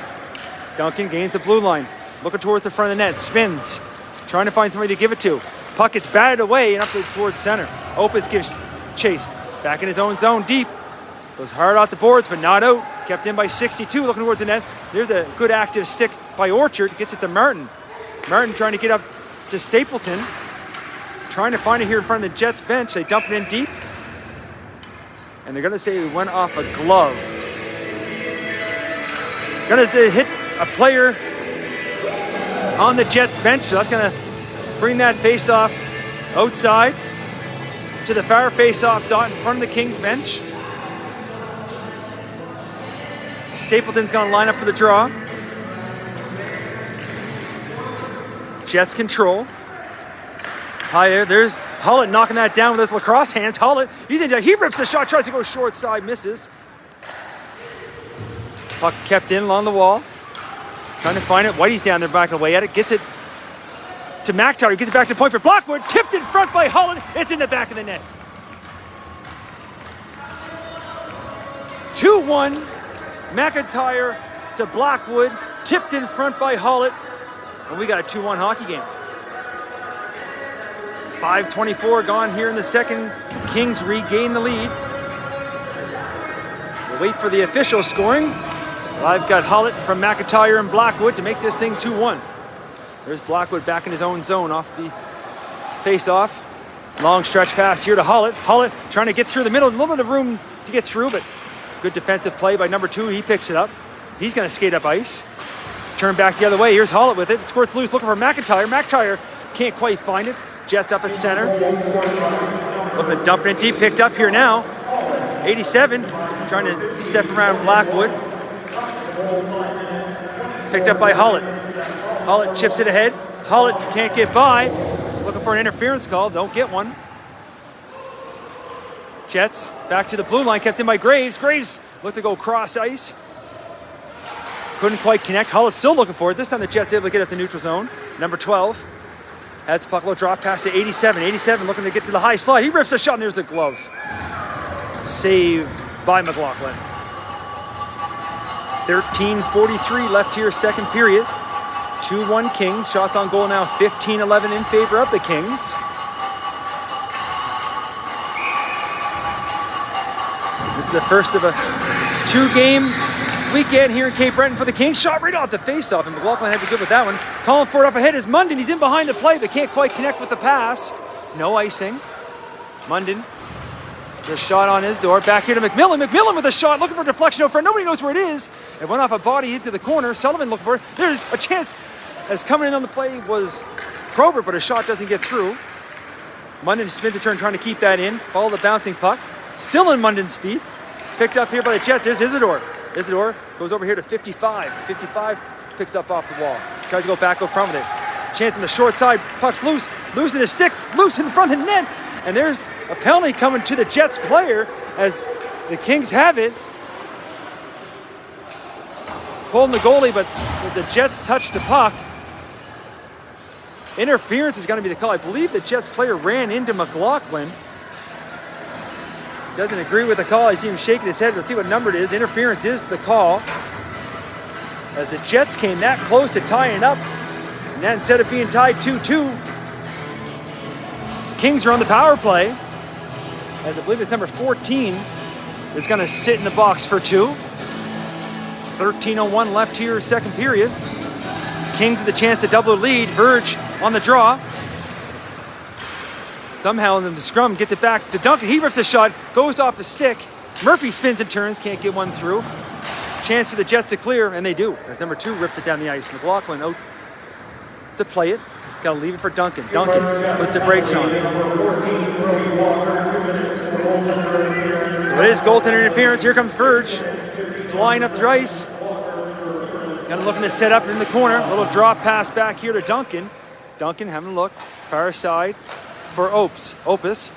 Duncan gains the blue line. Looking towards the front of the net. Spins. Trying to find somebody to give it to. Puck gets batted away and up towards center. Opus gives chase. Back in his own zone. Deep. Goes hard off the boards, but not out. Kept in by 62. Looking towards the net. There's a good active stick by Orchard. Gets it to Martin. Martin trying to get up to Stapleton. Trying to find it here in front of the Jets bench. They dump it in deep. And they're going to say it went off a glove. Going to hit a player on the Jets bench. So that's going to bring that face-off outside to the far face-off dot in front of the Kings bench. Stapleton's going to line up for the draw. Jets control. High there. There's Hullett knocking that down with his lacrosse hands. Hullett, he rips the shot, tries to go short side, misses. Puck kept in along the wall. Trying to find it. Whitey's down there back away at it. Gets it to McIntyre. Gets it back to point for Blackwood. Tipped in front by Hullett. It's in the back of the net. 2-1. McIntyre to Blackwood. Tipped in front by Hullett. And we got a 2-1 hockey game. 5:24 gone here in the second. Kings regain the lead. We'll wait for the official scoring. I've got Hullett from McIntyre and Blackwood to make this thing 2-1. There's Blackwood back in his own zone off the face-off. Long stretch pass here to Hullett. Hullett trying to get through the middle. A little bit of room to get through, but good defensive play by number 2. He picks it up. He's going to skate up ice. Turn back the other way. Here's Hullett with it. Squirts loose, looking for McIntyre. McIntyre can't quite find it. Jets up at center. Looking to dump it deep. Picked up here now. 87. Trying to step around Blackwood. Picked up by Hullett. Hullett chips it ahead. Hullett can't get by. Looking for an interference call. Don't get one. Jets back to the blue line. Kept in by Graves. Graves looked to go cross ice. Couldn't quite connect. Hullett's still looking for it. This time the Jets able to get up the neutral zone. Number 12. That's puck low drop pass to 87. 87 looking to get to the high slide. He rips a shot and there's the glove. Save by McLaughlin. 13:43 left here, second period. 2-1 Kings. Shots on goal now 15-11 in favor of the Kings. This is the first of a 2-game weekend here in Cape Breton for the Kings. Shot right off the face-off, and McLaughlin had to good with that one. Calling for it up ahead is Munden. He's in behind the play, but can't quite connect with the pass. No icing. Munden The shot on his door. Back here to McMillan. McMillan with a shot, looking for a deflection out front. Nobody knows where it is. It went off a body into the corner. Sullivan looking for it. There's a chance. As coming in on the play was Probert, but a shot doesn't get through. Munden spins a turn trying to keep that in. Follow the bouncing puck. Still in Munden's feet. Picked up here by the Jets. There's Isidore. Isidore goes over here to 55. 55 picks up off the wall. Tries to go back, go front with it. Chance on the short side. Puck's loose. Loose in his stick. Loose in front of the net. And there's a penalty coming to the Jets player as the Kings have it. Pulling the goalie, but the Jets touch the puck. Interference is going to be the call. I believe the Jets player ran into McLaughlin. Doesn't agree with the call. I see him shaking his head. We'll see what number it is. Interference is the call. As the Jets came that close to tying up. And that instead of being tied 2-2, Kings are on the power play. As I believe it's number 14 is going to sit in the box for 2. 13:01 left here, second period. Kings with a chance to double the lead. Verge on the draw. Somehow in the scrum gets it back to Duncan. He rips a shot, goes off the stick. Murphy spins and turns, can't get one through. Chance for the Jets to clear, and they do. As number 2 rips it down the ice. McLaughlin out to play it. Got to leave it for Duncan. Duncan puts the brakes on. So it is goaltender interference. Here comes Verge, flying up the ice. Kind of looking to set up in the corner. A little drop pass back here to Duncan. Duncan having a look. Far side for Opus.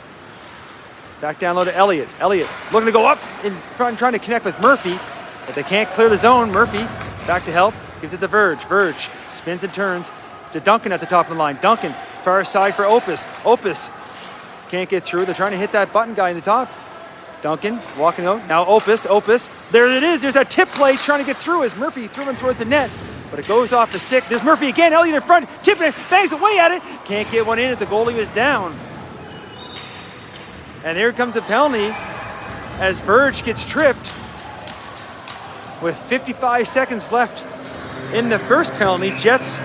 Back down low to Elliott. Elliott looking to go up in front, trying to connect with Murphy, but they can't clear the zone. Murphy back to help. Gives it to Verge. Verge spins and turns to Duncan at the top of the line. Duncan, far side for Opus. Opus can't get through. They're trying to hit that button guy in the top. Duncan walking out. Now Opus. There it is. There's that tip play trying to get through as Murphy threw him towards the net. But it goes off the stick. There's Murphy again. Elliott in front. Tipping it. Bangs away at it. Can't get one in as the goalie was down. And here comes a penalty as Verge gets tripped. With 55 seconds left in the first penalty, Jets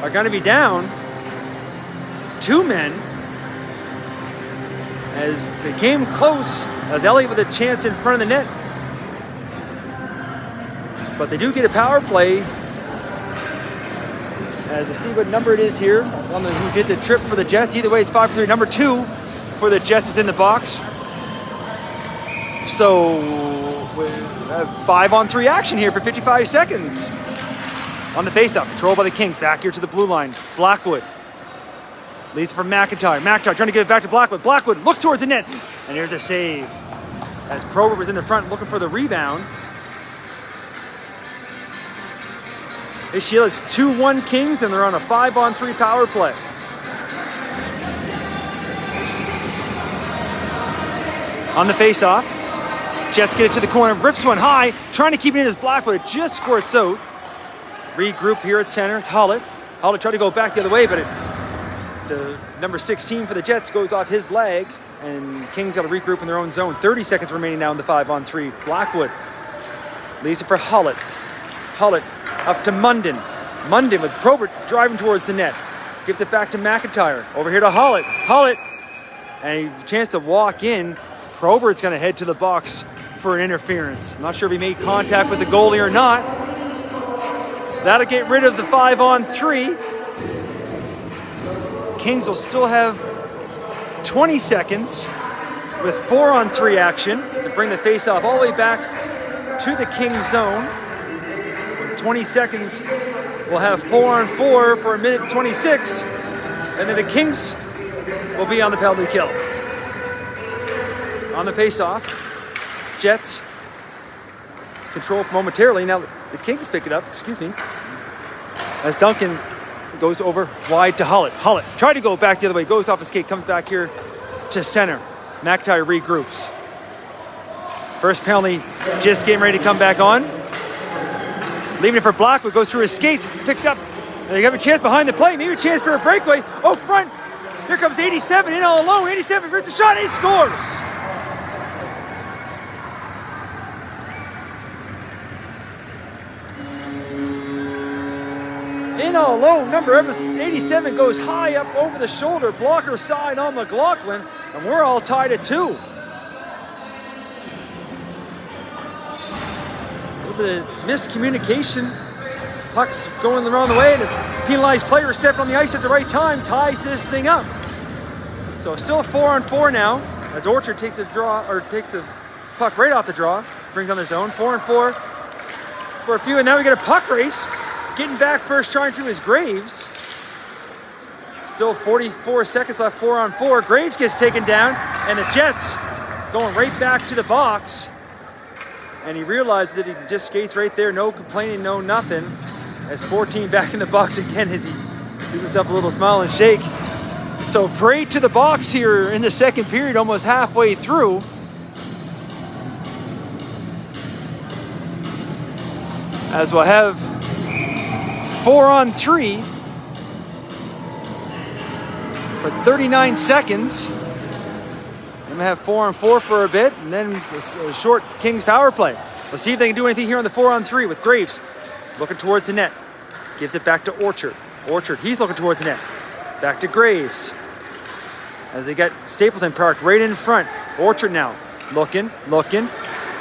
are going to be down 2 men. As they came close, as Elliott with a chance in front of the net. But they do get a power play. As you see what number it is here, on the, who did the trip for the Jets. Either way, it's 5-3. Number 2 for the Jets is in the box. So, 5-on-3 action here for 55 seconds. On the faceoff, controlled by the Kings. Back here to the blue line. Blackwood leads from McIntyre. McIntyre trying to give it back to Blackwood. Blackwood looks towards the net, and there's a save. As Probert was in the front looking for the rebound. It's 2-1 Kings, and they're on a 5-on-3 power play. On the faceoff, Jets get it to the corner, rips one high, trying to keep it in as Blackwood. It just squirts out. Regroup here at center. It's Hollett. Hollett tried to go back the other way, but the number 16 for the Jets goes off his leg, and Kings got to regroup in their own zone. 30 seconds remaining now in the 5-on-3. Blackwood leaves it for Hollett. Hollett up to Munden. Munden with Probert driving towards the net. Gives it back to McIntyre. Over here to Hollett. Hollett, and a chance to walk in. Probert's going to head to the box for an interference. I'm not sure if he made contact with the goalie or not. That'll get rid of the 5-on-3. Kings will still have 20 seconds with 4-on-3 action to bring the faceoff all the way back to the Kings zone. 20 seconds, we'll have 4-on-4 for 1:26, and then the Kings will be on the penalty kill. On the faceoff, Jets control for momentarily. Now the Kings pick it up, as Duncan goes over wide to Hollett. Hollett tried to go back the other way, goes off his skate, comes back here to center. McIntyre regroups. First penalty just getting ready to come back on. Leaving it for Blackwood, goes through his skates, picked up. And they have a chance behind the play, maybe a chance for a breakaway. Oh, front. Here comes 87 in all alone. 87 hits the shot and he scores. In all alone, number 87 goes high up over the shoulder, blocker side on McLaughlin, and we're all tied at 2. bit of miscommunication. Puck's going the wrong way, and a penalized player stepping on the ice at the right time ties this thing up. So still 4-on-4 now, as Orchard takes a draw, or takes the puck right off the draw, brings on the zone. 4-on-4 for a few, and now we get a puck race. Getting back first, trying to is Graves. Still 44 seconds left, 4-on-4. Graves gets taken down, and the Jets going right back to the box. And he realizes that he just skates right there, no complaining, no nothing. As 14 back in the box again, as he gives himself a little smile and shake. So parade to the box here in the second period, almost halfway through. As we'll have 4-on-3 for 39 seconds. And we'll have 4-on-4 for a bit, and then a short Kings power play. We'll see if they can do anything here on the 4-on-3 with Graves looking towards the net. Gives it back to Orchard. Orchard, he's looking towards the net. Back to Graves. As they get Stapleton parked right in front. Orchard now, looking.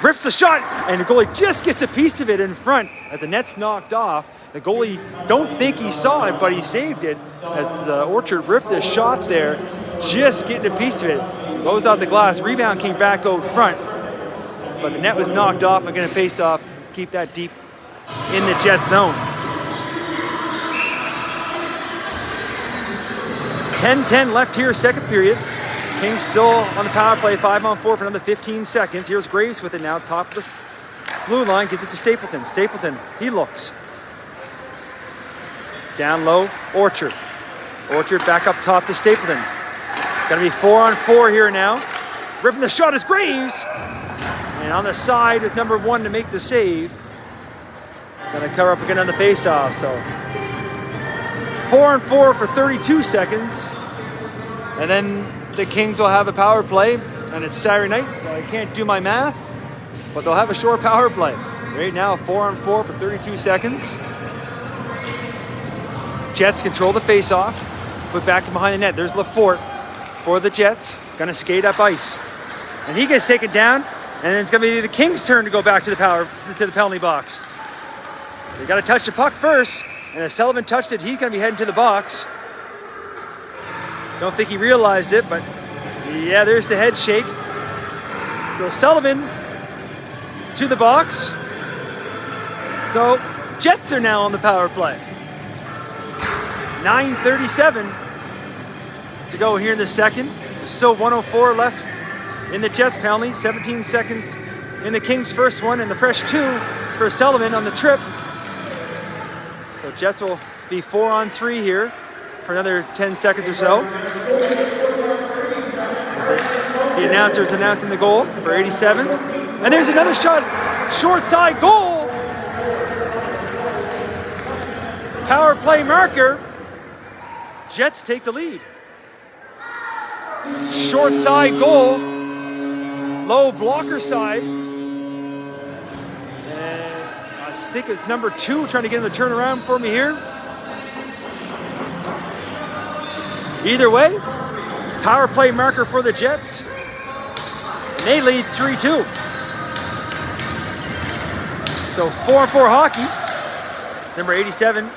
Rips the shot, and the goalie just gets a piece of it in front as the net's knocked off. The goalie don't think he saw it, but he saved it as Orchard ripped a shot there, just getting a piece of it. Goes out the glass, rebound came back out front, but the net was knocked off and going to face off, keep that deep in the Jet zone. 10-10 left here, second period. Kings still on the power play, 5-on-4 for another 15 seconds. Here's Graves with it now, top of the blue line, gives it to Stapleton. Stapleton, he looks. Down low, Orchard. Orchard back up top to Stapleton. Gonna be 4-on-4 here now. Ripping the shot is Graves. And on the side is number 1 to make the save. Gonna cover up again on the faceoff, so 4-on-4 for 32 seconds. And then the Kings will have a power play, and it's Saturday night, so I can't do my math, but they'll have a short power play. Right now, 4-on-4 for 32 seconds. Jets control the faceoff, put back behind the net. There's Lafort for the Jets, gonna skate up ice. And he gets taken down, and it's gonna be the Kings' turn to go back to the penalty box. They gotta touch the puck first, and as Sullivan touched it, he's gonna be heading to the box. Don't think he realized it, but yeah, there's the head shake. So Sullivan to the box. So Jets are now on the power play. 9:37 to go here in the second. Still 1:04 left in the Jets penalty. 17 seconds in the Kings' first one, and the fresh 2 for Sullivan on the trip. So Jets will be 4-on-3 here for another 10 seconds or so. The announcer's announcing the goal for 87. And there's another shot, short side goal. Power play marker. Jets take the lead. Short side goal, low blocker side. And I think it's number 2 trying to get him to turn around for me here. Either way, power play marker for the Jets. And they lead 3-2. So 4-4 hockey. Number 87,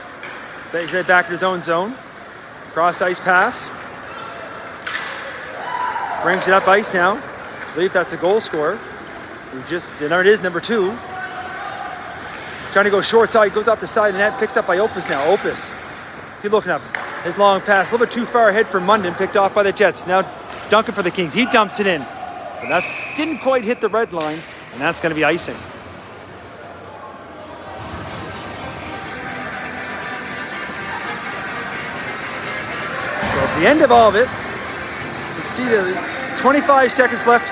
back to his own zone. Cross ice pass. Brings it up ice now. I believe that's the goal scorer. There it is, number 2. Trying to go short side, goes up the side of the net, picked up by Opus now. Opus, he's looking up. His long pass, a little bit too far ahead for Munden, picked off by the Jets. Now Duncan for the Kings, he dumps it in. But that didn't quite hit the red line, and that's going to be icing. So at the end of all of it, you can see the 25 seconds left,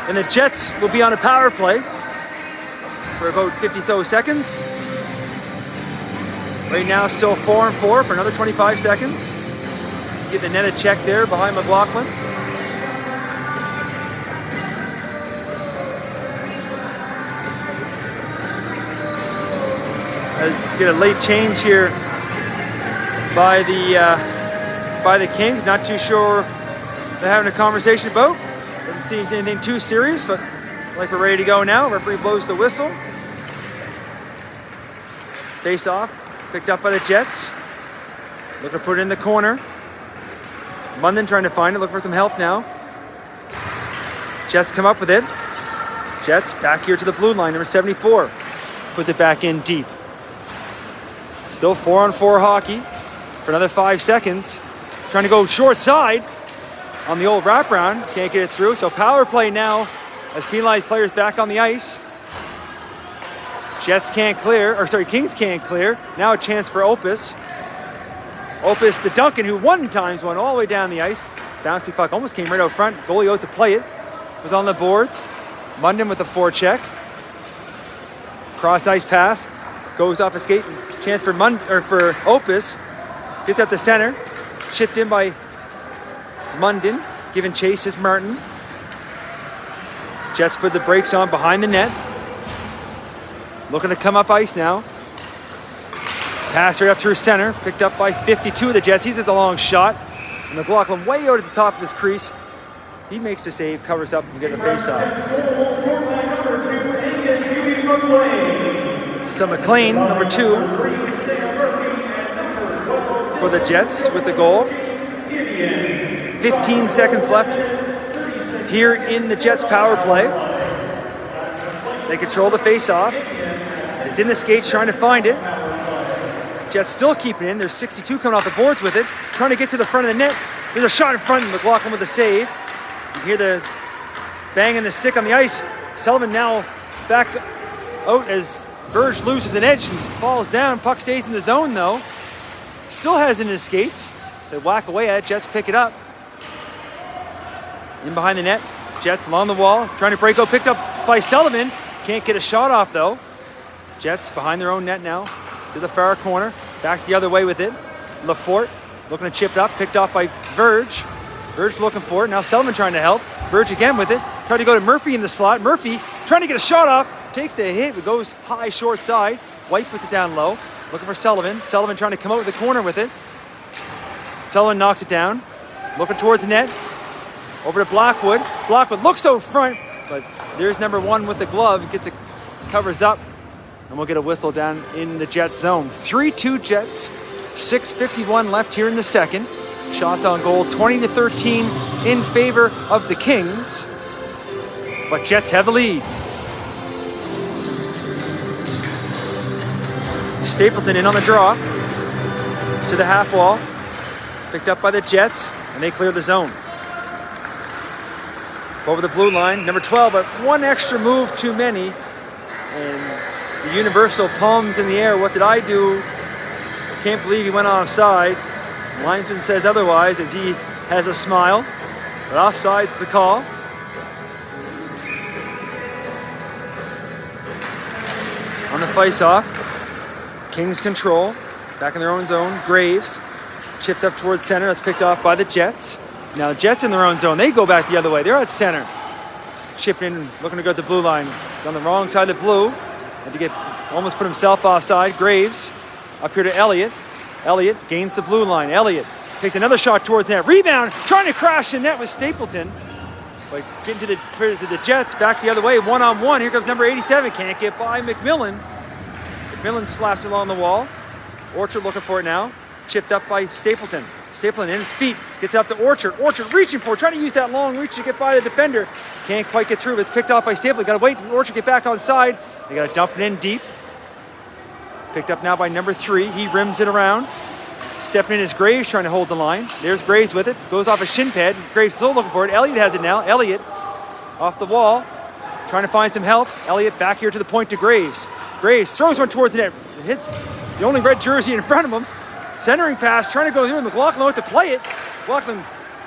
and the Jets will be on a power play for about 50 so seconds. Right now, still 4-on-4 for another 25 seconds. Get the net a check there behind McLaughlin. Let's get a late change here by the Kings. Not too sure they're having a conversation about. Doesn't seem anything too serious, but Like we're ready to go now. Referee blows the whistle. Face off, picked up by the Jets. Looking to put it in the corner. Munden trying to find it, looking for some help now. Jets come up with it. Jets back here to the blue line, number 74. Puts it back in deep. Still 4-on-4 hockey for another 5 seconds. Trying to go short side on the old wraparound. Can't get it through, so power play now as penalized players back on the ice. Jets can't clear, or sorry, Kings can't clear. Now a chance for Opus. Opus to Duncan, who one times went all the way down the ice. Bouncy puck almost came right out front. Goalie out to play it. Was on the boards. Munden with the forecheck. Cross ice pass. Goes off a skate. Chance for for Opus. Gets out the center. Chipped in by Munden. Giving chase is Martin. Jets put the brakes on behind the net. Looking to come up ice now. Pass right up through center. Picked up by 52 of the Jets. He's at the long shot. And McLaughlin way out at the top of his crease. He makes the save, covers up, and gets a face-off. So McLean, number 2, for the Jets with the goal. 15 seconds left here in the Jets power play. They control the face-off. It's in the skates, trying to find it. Jets still keeping it in. There's 62 coming off the boards with it. Trying to get to the front of the net. There's a shot in front. McLaughlin with the save. You hear the banging the stick on the ice. Sullivan now back out as Verge loses an edge and falls down. Puck stays in the zone though. Still has it in his skates. They whack away at it. Jets pick it up. In behind the net. Jets along the wall. Trying to break out. Picked up by Sullivan. Can't get a shot off though. Jets behind their own net now. To the far corner. Back the other way with it. Lafort looking to chip it up. Picked off by Verge. Verge looking for it. Now Sullivan trying to help. Verge again with it. Tried to go to Murphy in the slot. Murphy trying to get a shot off. Takes the hit. It goes high, short side. White puts it down low. Looking for Sullivan. Sullivan trying to come out of the corner with it. Sullivan knocks it down. Looking towards the net. Over to Blackwood. Blackwood looks out front, but there's number 1 with the glove. Gets it, covers up. And we'll get a whistle down in the Jets zone. 3-2 Jets. 6:51 left here in the second. Shots on goal, 20-13 in favor of the Kings. But Jets have the lead. Stapleton in on the draw. To the half wall. Picked up by the Jets, and they clear the zone. Over the blue line, number 12, but one extra move too many. And the universal palms in the air. What did I do? Can't believe he went offside. Linesman says otherwise as he has a smile. But offside's the call. On the face-off, Kings control. Back in their own zone. Graves chips up towards center. That's picked off by the Jets. Now the Jets in their own zone. They go back the other way. They're at center. Chipped in, looking to go at the blue line. On the wrong side of the blue. Had to get, almost put himself offside. Graves up here to Elliott. Elliott gains the blue line. Elliott takes another shot towards net. Rebound, trying to crash the net with Stapleton. But getting to the Jets, back the other way, 1-on-1. Here comes number 87. Can't get by McMillan. McMillan slaps it along the wall. Orchard looking for it now. Chipped up by Stapleton. Stapleton in his feet. Gets up to Orchard. Orchard reaching for it. Trying to use that long reach to get by the defender. Can't quite get through. But it's picked off by Stapleton. Got to wait for Orchard to get back on side. They got to dump it in deep. Picked up now by number 3. He rims it around. Stepping in is Graves trying to hold the line. There's Graves with it. Goes off a shin pad. Graves still looking for it. Elliott has it now. Elliott off the wall. Trying to find some help. Elliott back here to the point to Graves. Graves throws one towards the net. Hits the only red jersey in front of him. Centering pass. Trying to go through. McLaughlin out to play it. McLaughlin,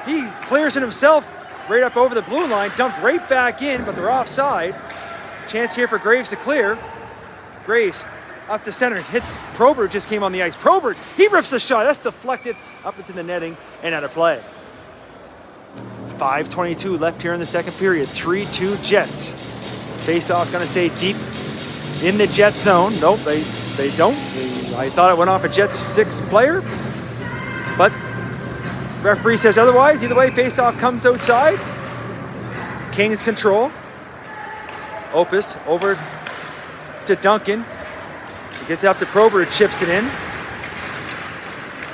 he clears it himself right up over the blue line. Dumped right back in, but they're offside. Chance here for Graves to clear. Graves up the center, hits Probert, just came on the ice. Probert, he rips the shot. That's deflected up into the netting and out of play. 5:22 left here in the second period. 3-2 Jets. Face-off going to stay deep in the Jet zone. Nope, they don't. I thought it went off a Jets 6th player, but referee says otherwise. Either way, face-off comes outside. Kings control. Opus over to Duncan. He gets it up to Probert, chips it in.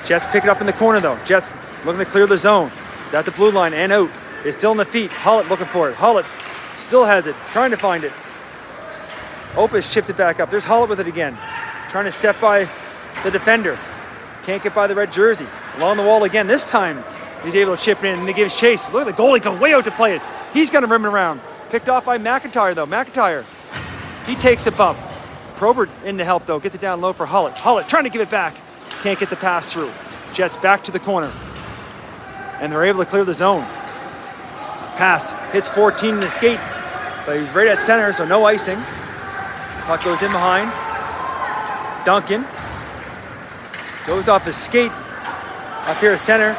Jets pick it up in the corner though. Jets looking to clear the zone. At the blue line and out. It's still in the feet. Hollett looking for it. Hollett still has it, trying to find it. Opus chips it back up. There's Hollett with it again. Trying to step by the defender. Can't get by the red jersey. Along the wall again. This time he's able to chip it in and he gives chase. Look at the goalie come way out to play it. He's gonna rim it around. Picked off by McIntyre though. McIntyre, he takes a bump. Probert in to help though. Gets it down low for Hollett. Hollett trying to give it back. Can't get the pass through. Jets back to the corner. And they're able to clear the zone. Pass hits 14 in the skate, but he's right at center, so no icing. Puck goes in behind. Duncan goes off his skate up here at center.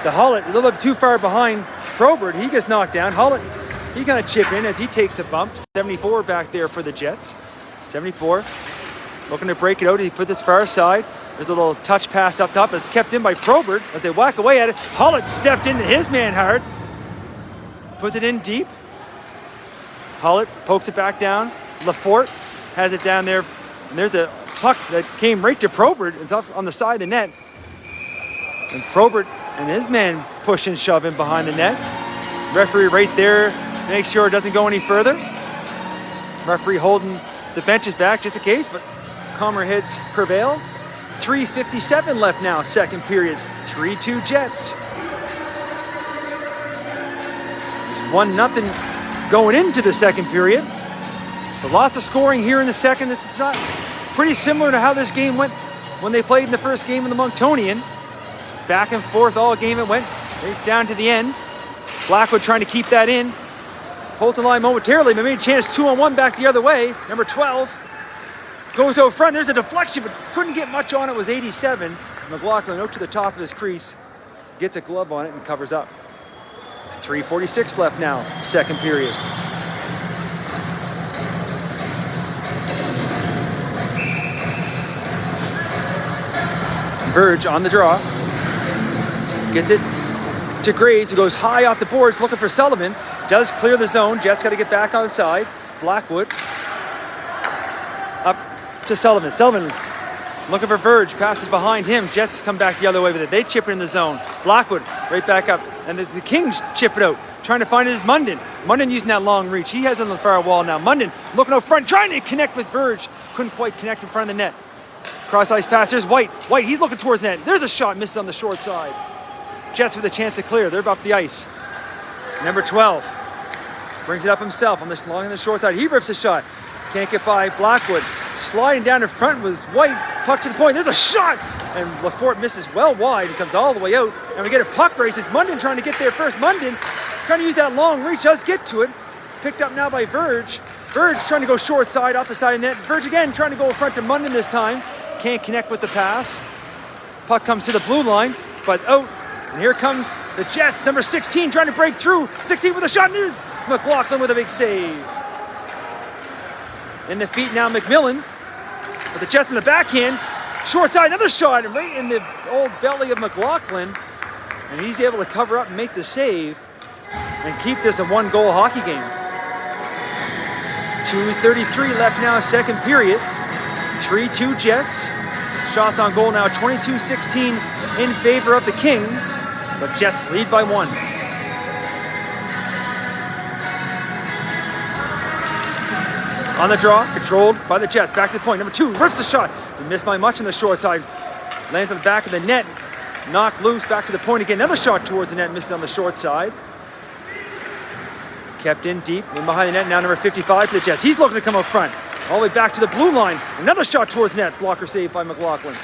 The Hollett, a little bit too far behind Probert. He gets knocked down. Hollett, he kind of chip in as he takes a bump. 74 back there for the Jets. 74 looking to break it out. He puts it far side. There's a little touch pass up top that's kept in by Probert as they whack away at it. Hollett stepped into his man hard. Puts it in deep. Hollett pokes it back down. Lafort has it down there. And there's a puck that came right to Probert. It's off on the side of the net. And Probert and his man push and shove in behind the net. Referee right there to make sure it doesn't go any further. Referee holding the benches back just in case, but calmer heads prevail. 3:57 left now, second period. 3-2 Jets. It's 1-0 going into the second period. But lots of scoring here in the second. This is not pretty similar to how this game went when they played in the first game in the Monctonian. Back and forth all game it went, right down to the end. Blackwood trying to keep that in. Holds the line momentarily, but made a chance 2-on-1 back the other way. Number 12 goes out front. There's a deflection, but couldn't get much on it. It was 87. McLaughlin out to the top of his crease. Gets a glove on it and covers up. 3:46 left now, second period. Verge on the draw. Gets it to Graves, who goes high off the boards looking for Sullivan. Does clear the zone. Jets got to get back on the side. Blackwood up to Sullivan. Sullivan looking for Verge. Passes behind him. Jets come back the other way with it. They chip it in the zone. Blackwood right back up. And the Kings chip it out. Trying to find it is Munden. Munden using that long reach. He has it on the far wall now. Munden looking out front. Trying to connect with Verge. Couldn't quite connect in front of the net. Cross ice pass. There's White. White, he's looking towards the net. There's a shot. Misses on the short side. Jets with a chance to clear. They're up the ice. Number 12 brings it up himself along the short side. He rips a shot. Can't get by Blackwood. Sliding down in front was White. Puck to the point. There's a shot. And Lafort misses well wide and comes all the way out. And we get a puck race. It's Munden trying to get there first. Munden trying to use that long reach. Does get to it. Picked up now by Verge. Verge trying to go short side off the side of the net. Verge again trying to go in front to Munden this time. Can't connect with the pass. Puck comes to the blue line, but out. And here comes the Jets. Number 16 trying to break through. 16 with a shot. And there's McLaughlin with a big save. In the feet now, McMillan. With the Jets in the backhand. Short side, another shot. And right in the old belly of McLaughlin. And he's able to cover up and make the save. And keep this a one-goal hockey game. 2:33 left now, second period. 3-2 Jets. Shots on goal now 22-16 in favor of the Kings. But Jets lead by 1. On the draw, controlled by the Jets. Back to the point. Number 2 rips the shot. He missed by much on the short side. Lands on the back of the net. Knocked loose. Back to the point again. Another shot towards the net. Misses on the short side. Kept in deep. In behind the net. Now number 55 for the Jets. He's looking to come up front. All the way back to the blue line. Another shot towards net. Blocker saved by McLaughlin.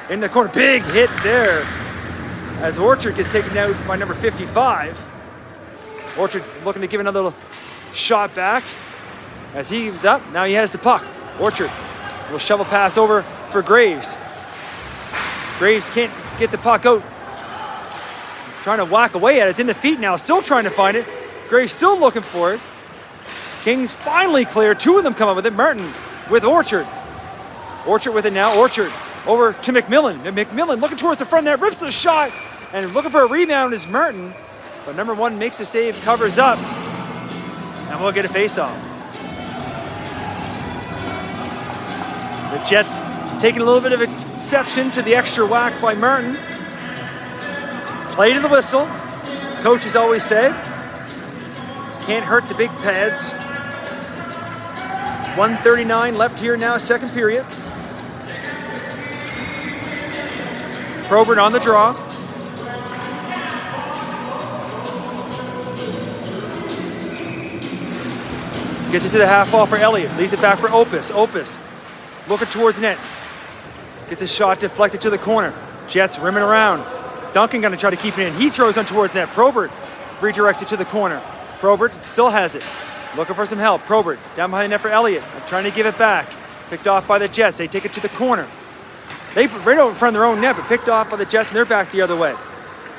In the corner. Big hit there. As Orchard gets taken out by number 55. Orchard looking to give another shot back. As he was up, now he has the puck. Orchard will shovel pass over for Graves. Graves can't get the puck out. Trying to whack away at it. It's in the feet now. Still trying to find it. Graves still looking for it. Kings finally clear. 2 of them come up with it. Merton with Orchard. Orchard with it now. Orchard over to McMillan. And McMillan looking towards the front there. Rips the shot. And looking for a rebound is Merton. But number 1 makes the save, covers up. And we'll get a face-off. The Jets taking a little bit of exception to the extra whack by Martin. Play to the whistle. Coaches always say, can't hurt the big pads. 1:39 left here now, second period. Probert on the draw. Gets it to the half wall for Elliott. Leaves it back for Opus. Opus looking towards net. Gets a shot deflected to the corner. Jets rimming around. Duncan gonna try to keep it in. He throws on towards net. Probert redirects it to the corner. Probert still has it. Looking for some help. Probert down behind the net for Elliott. Trying to give it back. Picked off by the Jets. They take it to the corner. They put right out in front of their own net, but picked off by the Jets, and they're back the other way.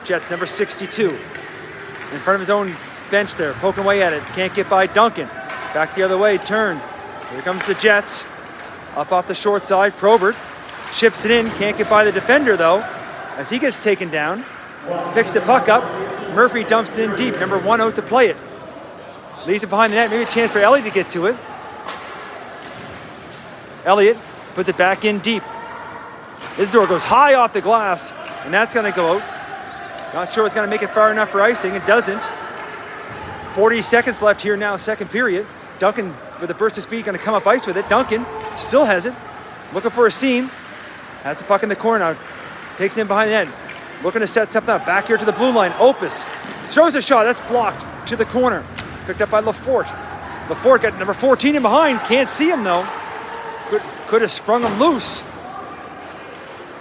Jets number 62. In front of his own bench there, poking away at it. Can't get by Duncan. Back the other way, turned. Here comes the Jets. Up off the short side, Probert chips it in. Can't get by the defender though, as he gets taken down. Picks the puck up. Murphy dumps it in deep. Number 1 out to play it. Leaves it behind the net. Maybe a chance for Elliott to get to it. Elliott puts it back in deep. Isidore goes high off the glass, and that's going to go out. Not sure it's going to make it far enough for icing. It doesn't. 40 seconds left here now, second period. Duncan, with a burst of speed, going to come up ice with it. Duncan still has it. Looking for a seam. Has the puck in the corner now. Takes it in behind the net. Looking to set something up. Back here to the blue line. Opus throws a shot. That's blocked to the corner. Picked up by Lafort. Lafort got number 14 in behind. Can't see him though. Could have sprung him loose.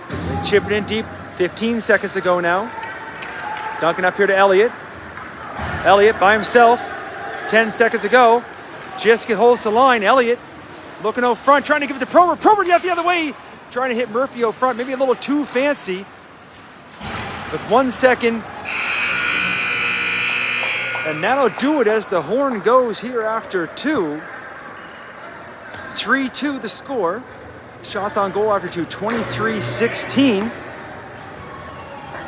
They chip it in deep. 15 seconds to go now. Duncan up here to Elliott. Elliott by himself. 10 seconds to go. Just holds the line. Elliott looking out front, trying to give it to Probert. Probert got the other way. Trying to hit Murphy out front. Maybe a little too fancy. With 1 second. And that'll do it as the horn goes here after 2. 3-2 the score. Shots on goal after 2, 23-16.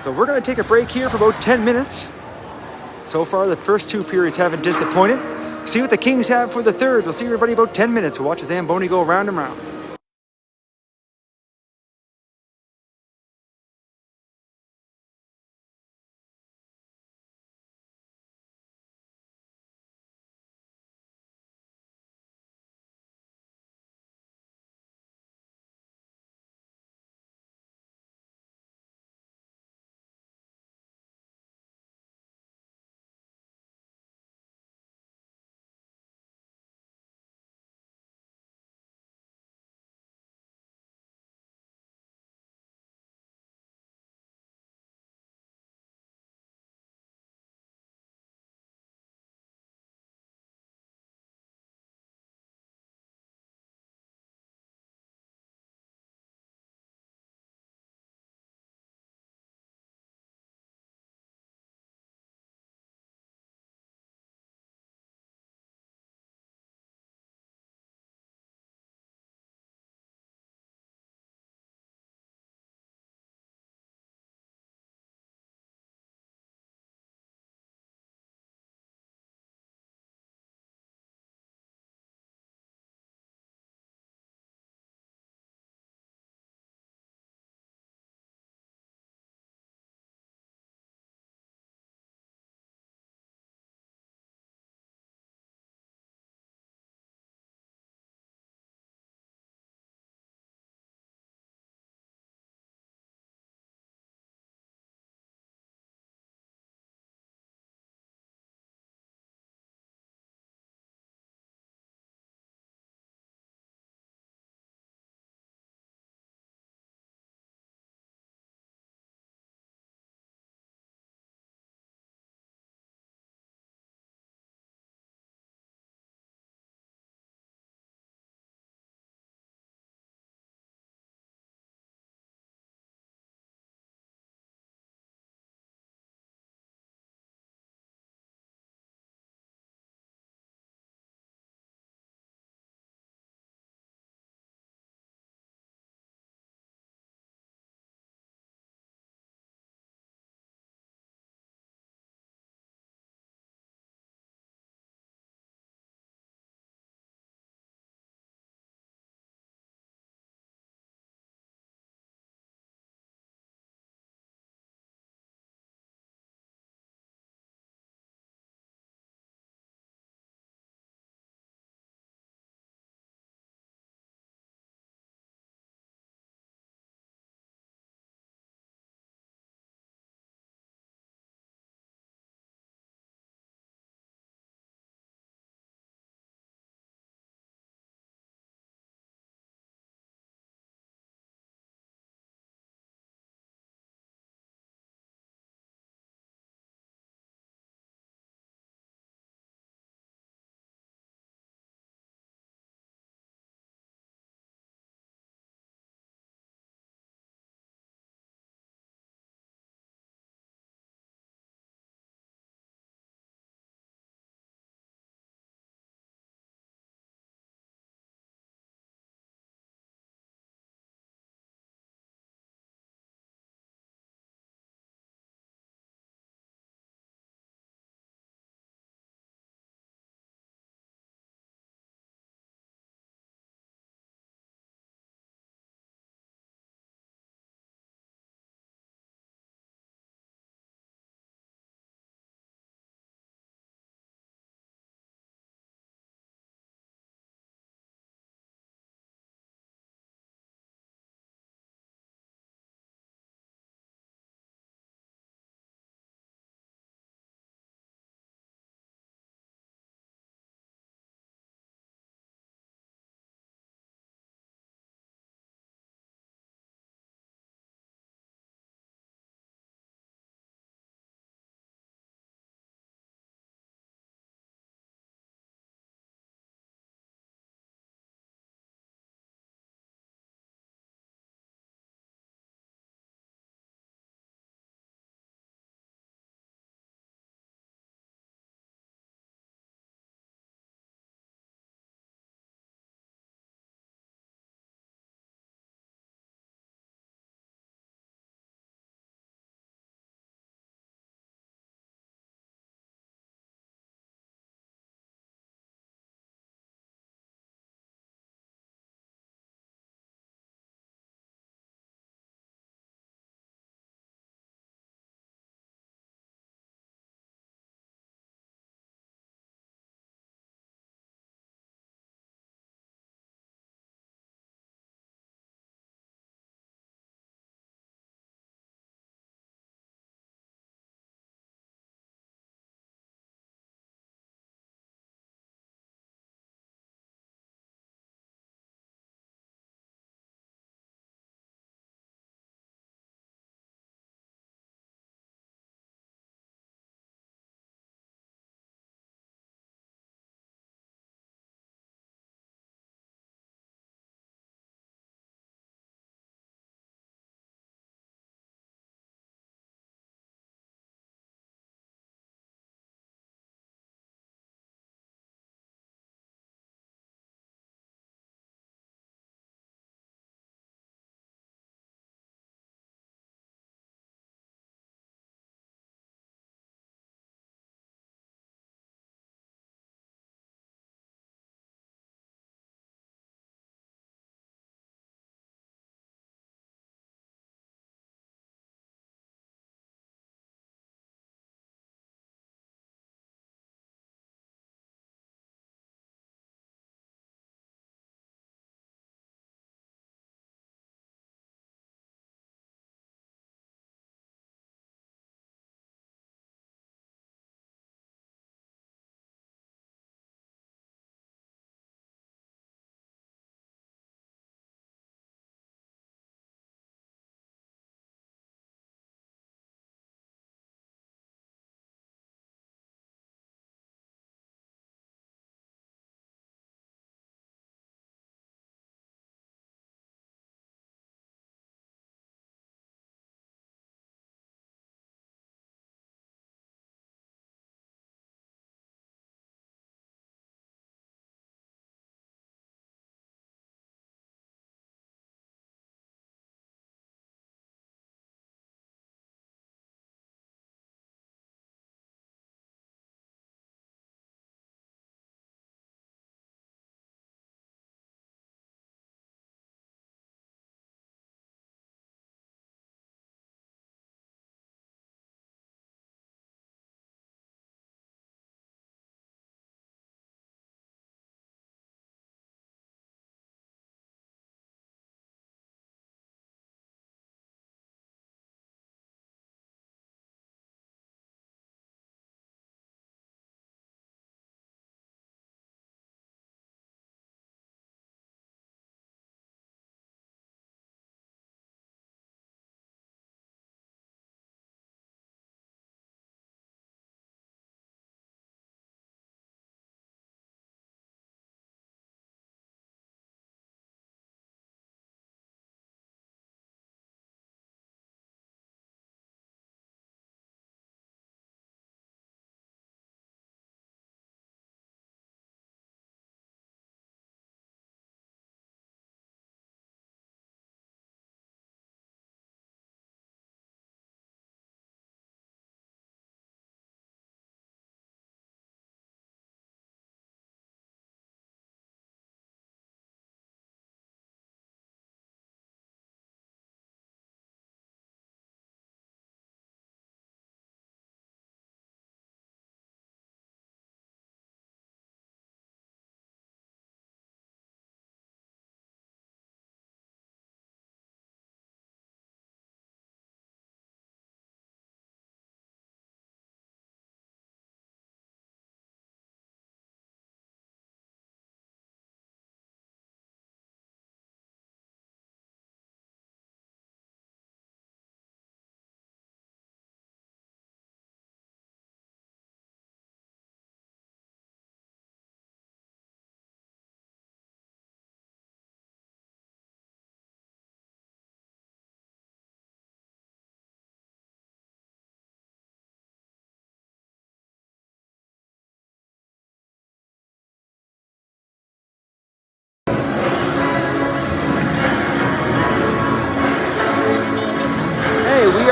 So we're going to take a break here for about 10 minutes. So far, the first 2 periods haven't disappointed. See what the Kings have for the third. We'll see everybody about 10 minutes. We'll watch the Zamboni go round and round.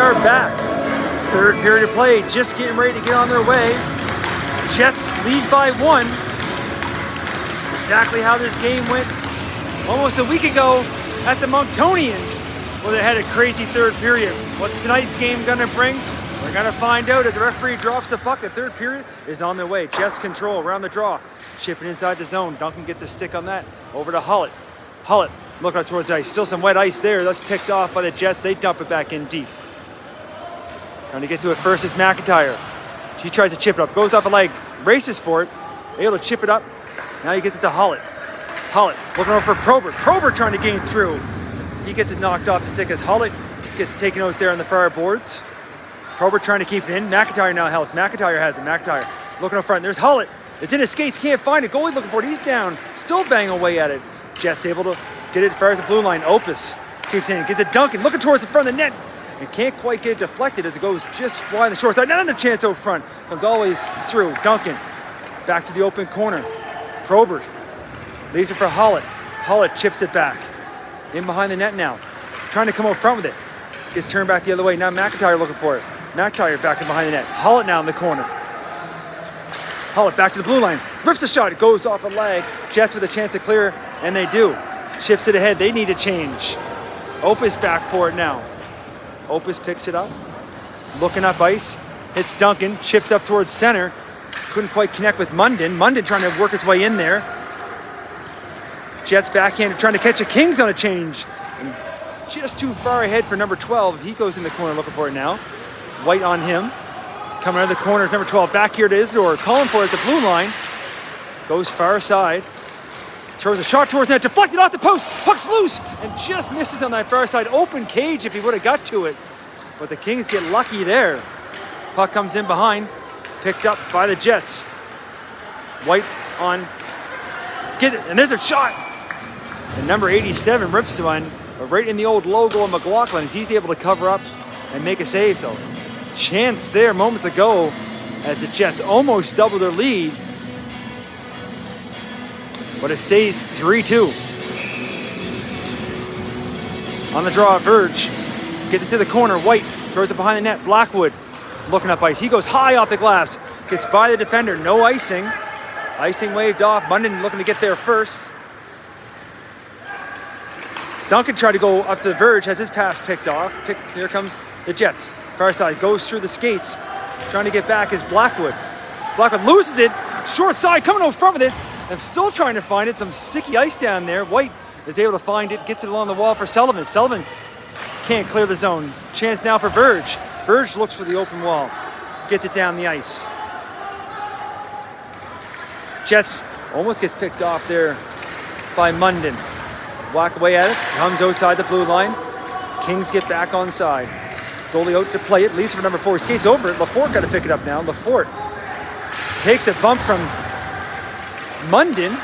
are back. Third period of play, just getting ready to get on their way. Jets lead by 1. Exactly how this game went almost a week ago at the Monctonian, where they had a crazy third period. What's tonight's game gonna bring? We're gonna find out as the referee drops the puck. The third period is on their way. Jets control around the draw. Chipping inside the zone. Duncan gets a stick on that. Over to Hullett. Hullett looking up towards ice. Still some wet ice there. That's picked off by the Jets. They dump it back in deep. Trying to get to it first is McIntyre. She tries to chip it up. Goes off a leg. Races for it. Able to chip it up. Now he gets it to Hullett. Hullett looking over for Probert. Probert trying to gain through. He gets it knocked off the stick as Hullett gets taken out there on the far boards. Probert trying to keep it in. McIntyre now helps. McIntyre has it. McIntyre looking up front. There's Hullett. It's in his skates. Can't find it. Goalie looking for it. He's down. Still banging away at it. Jets able to get it as far as the blue line. Opus keeps in. Gets it Duncan. Looking towards the front of the net. And can't quite get it deflected as it goes just flying the short side. Not a chance out front. Comes always through. Duncan. Back to the open corner. Probert. Leaves it for Hullett. Hullett chips it back. In behind the net now. Trying to come out front with it. Gets turned back the other way. Now McIntyre looking for it. McIntyre back in behind the net. Hullett now in the corner. Hullett back to the blue line. Rips the shot. It goes off a leg. Jets with a chance to clear, and they do. Chips it ahead. They need a change. Opus back for it now. Opus picks it up. Looking up ice. Hits Duncan. Chips up towards center. Couldn't quite connect with Munden. Munden trying to work his way in there. Jets backhanded trying to catch a Kings on a change. And just too far ahead for number 12. He goes in the corner looking for it now. White on him. Coming out of the corner, number 12. Back here to Isidore. Calling for it at the blue line. Goes far side. Throws a shot towards net. Deflected off the post. Puck's loose. And just misses on that far side. Open cage if he would have got to it. But the Kings get lucky there. Puck comes in behind. Picked up by the Jets. White on. Get it. And there's a shot. And number 87 rips one. But right in the old logo of McLaughlin. He's able to cover up and make a save. So chance there moments ago as the Jets almost double their lead. But it stays 3-2. On the draw, Verge gets it to the corner. White throws it behind the net. Blackwood looking up ice. He goes high off the glass. Gets by the defender. No icing. Icing waved off. Munden looking to get there first. Duncan tried to go up to the Verge. Has his pass picked off. Here comes the Jets. Far side goes through the skates. Trying to get back is Blackwood. Blackwood loses it. Short side coming over front with it. And still trying to find it. Some sticky ice down there. White is able to find it. Gets it along the wall for Sullivan. Sullivan can't clear the zone. Chance now for Verge. Verge looks for the open wall. Gets it down the ice. Jets almost gets picked off there by Munden. Whack away at it. Comes outside the blue line. Kings get back on side. Goalie out to play it. Leaves for number 4. Skates over it. Lafort got to pick it up now. Lafort takes a bump from Munden.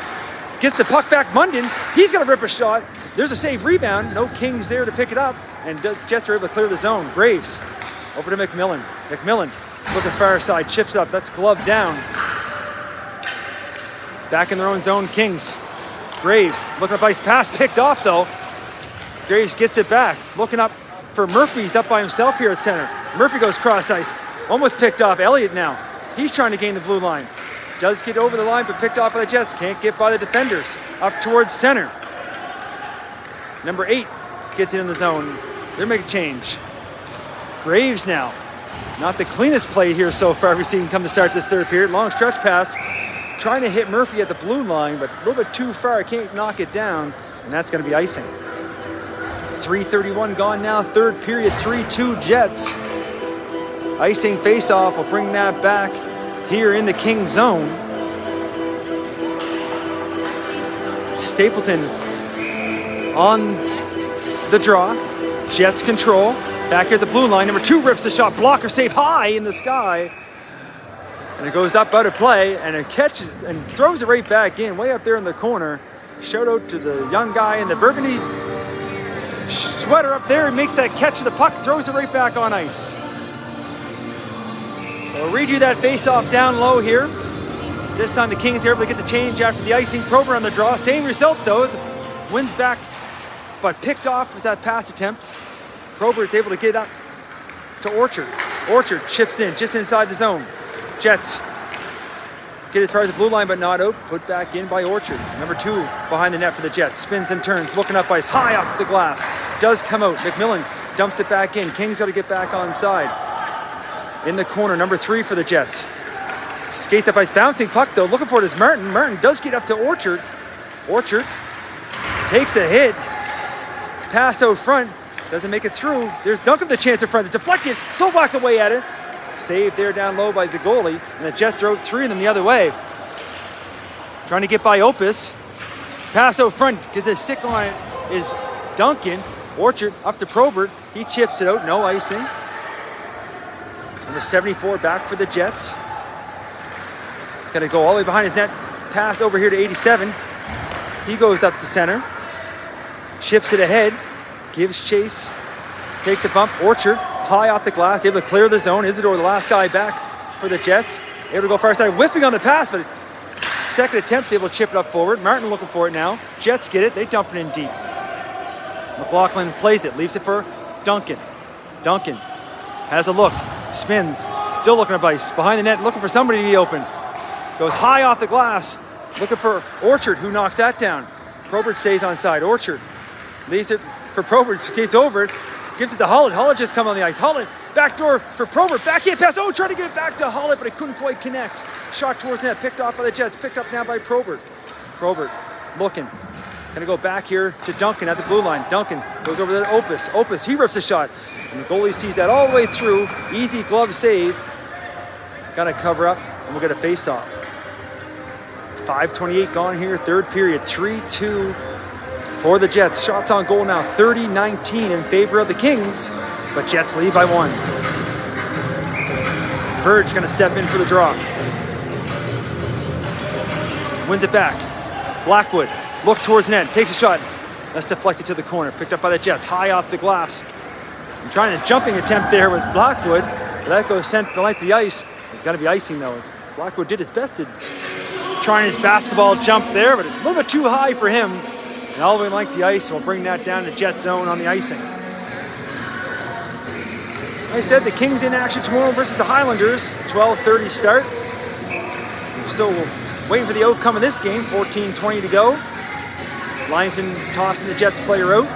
Gets the puck back. Munden. He's going to rip a shot. There's a save rebound. No Kings there to pick it up. And Jets are able to clear the zone. Graves over to McMillan. McMillan looking far side. Chips up. That's glove down. Back in their own zone. Kings. Graves looking up ice. Pass picked off though. Graves gets it back. Looking up for Murphy. He's up by himself here at center. Murphy goes cross ice. Almost picked off. Elliott now. He's trying to gain the blue line. Does get over the line, but picked off by the Jets. Can't get by the defenders. Up towards center. Number 8 gets it in the zone. They're making a change. Graves now. Not the cleanest play here so far we've seen come to start this third period. Long stretch pass. Trying to hit Murphy at the blue line, but a little bit too far. Can't knock it down, and that's going to be icing. 3:31 gone now. Third period, 3-2 Jets. Icing faceoff will bring that back here in the King zone. Stapleton on the draw. Jets control. Back here at the blue line. Number 2 rips the shot. Blocker save high in the sky. And it goes up out of play, and it catches and throws it right back in, way up there in the corner. Shout out to the young guy in the burgundy sweater up there. He makes that catch of the puck, throws it right back on ice. So we'll redo that face-off down low here. This time the Kings are able to get the change after the icing. Prober on the draw. Same result though. The wins back, but picked off with that pass attempt. Prober is able to get up to Orchard. Orchard chips in just inside the zone. Jets get as far as the blue line, but not out. Put back in by Orchard. Number 2 behind the net for the Jets. Spins and turns, looking up ice, high off the glass. Does come out. McMillan dumps it back in. King's got to get back on side. In the corner, number 3 for the Jets. Skates up ice, bouncing puck though. Looking for it is Martin. Martin does get up to Orchard. Orchard takes a hit. Pass out front. Doesn't make it through. There's Duncan the chance in front. It's deflected. Slow walk away at it. Saved there down low by the goalie. And the Jets throw 3 of them the other way. Trying to get by Opus. Pass out front. Gets a stick on it is Duncan. Orchard up to Probert. He chips it out. No icing. Number 74 back for the Jets. Got to go all the way behind his net. Pass over here to 87. He goes up to center. Shifts it ahead. Gives chase. Takes a bump. Orchard high off the glass. Able to clear the zone. Isidore, the last guy back for the Jets. Able to go far side. Whiffing on the pass, but second attempt able to chip it up forward. Martin looking for it now. Jets get it. They dump it in deep. McLaughlin plays it. Leaves it for Duncan. Duncan has a look. Spins. Still looking at ice. Behind the net. Looking for somebody to be open. Goes high off the glass. Looking for Orchard, who knocks that down. Probert stays on side. Orchard leaves it for Probert. Skates over it. Gives it to Holland. Holland just come on the ice. Holland, backdoor for Probert. Backhand pass. Oh, trying to get it back to Holland, but it couldn't quite connect. Shot towards net. Picked off by the Jets. Picked up now by Probert. Probert looking. Gonna go back here to Duncan at the blue line. Duncan goes over to Opus. Opus, he rips a shot. And the goalie sees that all the way through. Easy glove save. Gotta cover up, and we'll get a face-off. 5:28 gone here, third period. 3-2 for the Jets. Shots on goal now, 30-19 in favor of the Kings, but Jets lead by 1. Verge gonna step in for the draw. Wins it back. Blackwood, look towards net, takes a shot. That's deflected to the corner, picked up by the Jets, high off the glass. And trying a jumping attempt there with Blackwood, but that goes sent to the length of the ice. It's gotta be icing though. Blackwood did his best to trying his basketball jump there, but a little bit too high for him. And all the way like the ice, we'll bring that down to Jet zone on the icing. Like I said, the Kings in action tomorrow versus the Highlanders, 12:30 start. So we're waiting for the outcome of this game, 14:20 to go. Linesman tossing the Jets player out.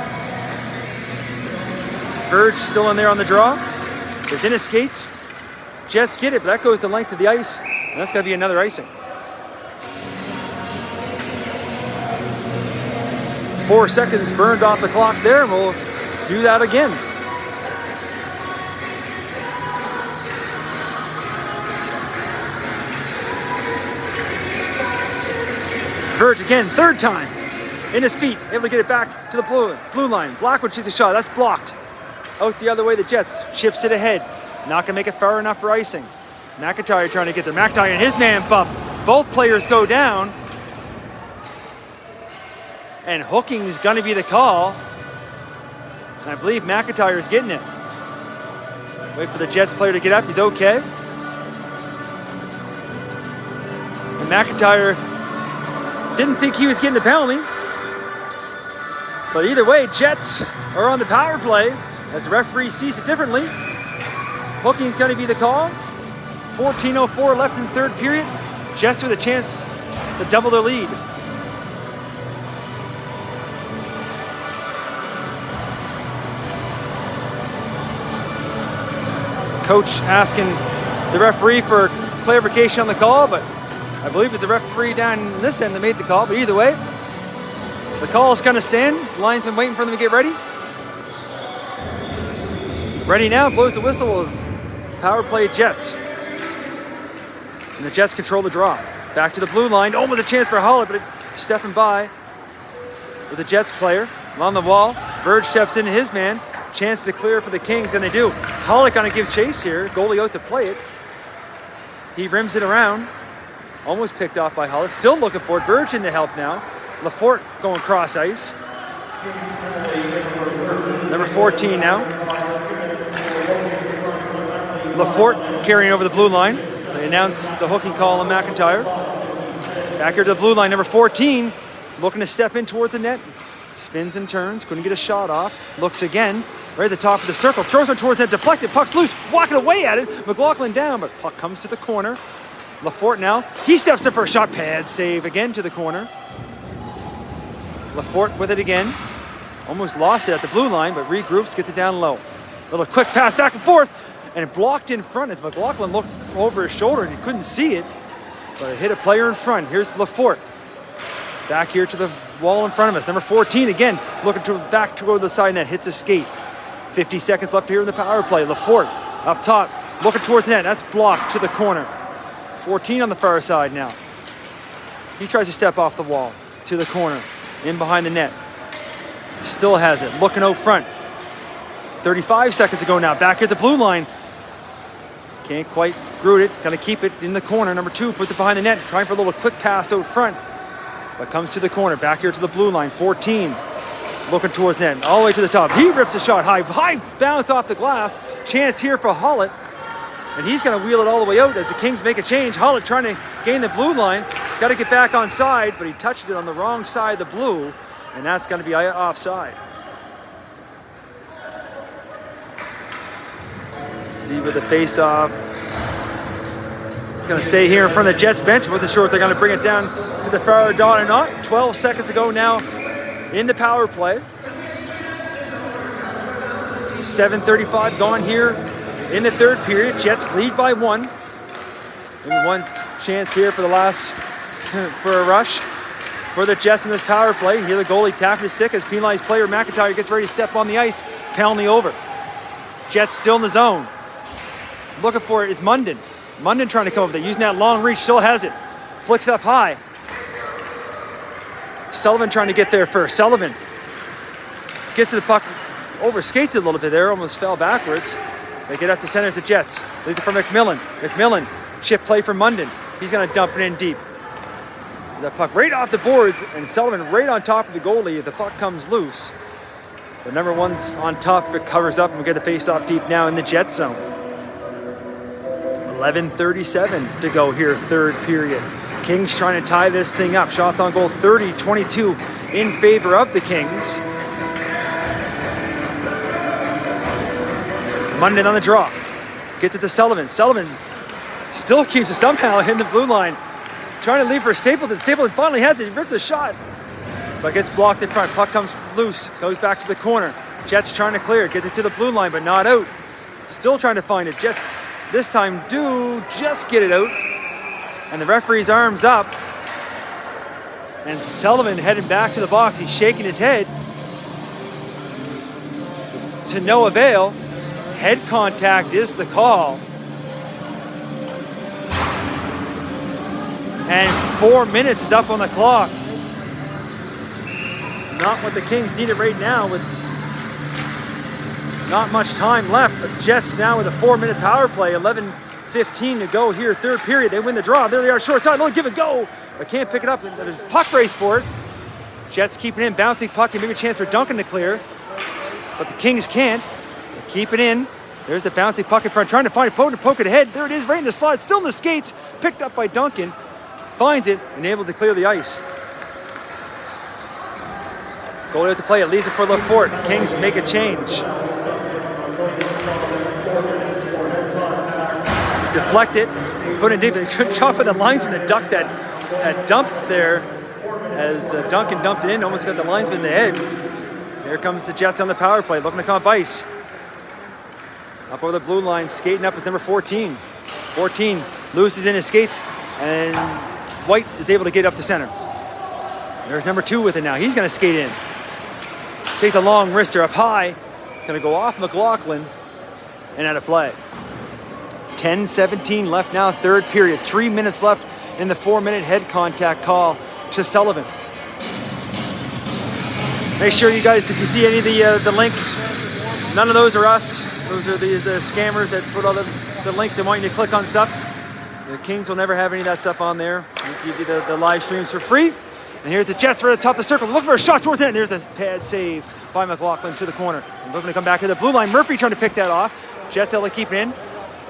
Verge still in there on the draw. There's in his skates. Jets get it, but that goes the length of the ice, and that's gotta be another icing. 4 seconds burned off the clock there, and we'll do that again. Verge again, third time. In his feet, able to get it back to the blue line. Blackwood shoots a shot, that's blocked. Out the other way, the Jets chips it ahead. Not gonna make it far enough for icing. McIntyre trying to get there. McIntyre and his man bump. Both players go down. And hooking is going to be the call. And I believe McIntyre is getting it. Wait for the Jets player to get up. He's okay. And McIntyre didn't think he was getting the penalty. But either way, Jets are on the power play as the referee sees it differently. Hooking is going to be the call. 14:04 left in the third period. Jets with a chance to double their lead. Coach asking the referee for clarification on the call, but I believe it's the referee down this end that made the call. But either way, the call is going to stand. The linesman waiting for them to get ready. Ready now, blows the whistle of power play Jets. And the Jets control the draw. Back to the blue line. Oh, with a chance for Hollett, but stepping by with the Jets player. On the wall, Verge steps in, his man. Chance to clear for the Kings, and they do. Hollett gonna give chase here. Goalie out to play it. He rims it around. Almost picked off by Hollett. Still looking for it. Verge in the help now. Lafort going cross ice. Number 14 now. Lafort carrying over the blue line. They announce the hooking call on McIntyre. Back here to the blue line, number 14, looking to step in towards the net. Spins and turns, couldn't get a shot off. Looks again, right at the top of the circle. Throws it towards that, deflected. Puck's loose, walking away at it. McLaughlin down, but puck comes to the corner. Lafort now, he steps in for a shot. Pad save again to the corner. Lafort with it again. Almost lost it at the blue line, but regroups, gets it down low. Little quick pass back and forth, and it blocked in front as McLaughlin looked over his shoulder and he couldn't see it, but it hit a player in front. Here's Lafort. Back here to the wall in front of us. Number 14 again, looking to back to go to the side net, hits a skate. 50 seconds left here in the power play. Lafort up top, looking towards the net. That's blocked to the corner. 14 on the far side now. He tries to step off the wall to the corner, in behind the net. Still has it, looking out front. 35 seconds ago now, back at the blue line. Can't quite root it, gotta keep it in the corner. Number 2 puts it behind the net, trying for a little quick pass out front. But comes to the corner, back here to the blue line. 14, looking towards the net, all the way to the top. He rips a shot high bounce off the glass. Chance here for Hollett. And he's gonna wheel it all the way out as the Kings make a change. Hollett trying to gain the blue line. Gotta get back on side, but he touched it on the wrong side of the blue. And that's gonna be offside. See with the face-off. It's gonna stay here in front of the Jets bench. Wasn't sure if they're gonna bring it down to the far dot or not. 12 seconds ago now in the power play. 7:35 gone here in the third period. Jets lead by 1. Maybe one chance here for the last, for a rush for the Jets in this power play. Here the goalie tapping his stick as penalized player McIntyre gets ready to step on the ice. Penalty over. Jets still in the zone. Looking for it is Munden. Munden trying to come over there, using that long reach, still has it. Flicks it up high. Sullivan trying to get there first. Sullivan gets to the puck, overskates it a little bit there, almost fell backwards. They get up to center to Jets. Leaves it for McMillan. McMillan, chip play for Munden. He's gonna dump it in deep. The puck right off the boards, and Sullivan right on top of the goalie. If the puck comes loose, the number 1's on top, it covers up, and we get the face-off deep now in the Jet zone. 11:37 to go here, third period. Kings trying to tie this thing up. Shots on goal 30-22 in favor of the Kings. Munden on the draw. Gets it to Sullivan. Sullivan still keeps it somehow in the blue line. Trying to leave for Stapleton. Stapleton finally has it. He rips a shot, but gets blocked in front. Puck comes loose. Goes back to the corner. Jets trying to clear. Gets it to the blue line, but not out. Still trying to find it. Jets this time do just get it out. And the referee's arms up. And Sullivan heading back to the box. He's shaking his head. To no avail. Head contact is the call. And 4 minutes is up on the clock. Not what the Kings needed right now with not much time left. But Jets now with a 4-minute power play. 11:15 to go here, third period. They win the draw. There they are, short side. They'll give it go. They can't pick it up. There's a puck race for it. Jets keeping in, bouncing puck, and maybe a chance for Duncan to clear. But the Kings can't. They keep it in. There's a bouncing puck in front, trying to find it, poke it ahead. There it is, right in the slot. Still in the skates. Picked up by Duncan. Finds it and able to clear the ice. Goalie out to play it, leaves it for Lafort. Kings make a change. Deflect it, put it deep. Good job for the linesman to duck that dump there as Duncan dumped it in, almost got the linesman in the head. Here comes the Jets on the power play, looking to come up ice. Up over the blue line, skating up with number 14. 14 loses in his skates, and White is able to get up to center. There's number 2 with it now. He's going to skate in. Takes a long wrister up high. Going to go off McLaughlin and out of play. 10:17 left now, third period. 3 minutes left in the 4-minute head contact call to Sullivan. Make sure you guys, if you see any of the links, none of those are us. Those are the scammers that put all the links and want you to click on stuff. The Kings will never have any of that stuff on there. We give you the live streams for free. And here's the Jets right at the top of the circle. Looking for a shot towards the end. There's a pad save by McLaughlin to the corner. And looking to come back to the blue line. Murphy trying to pick that off. Jets able to keep it in.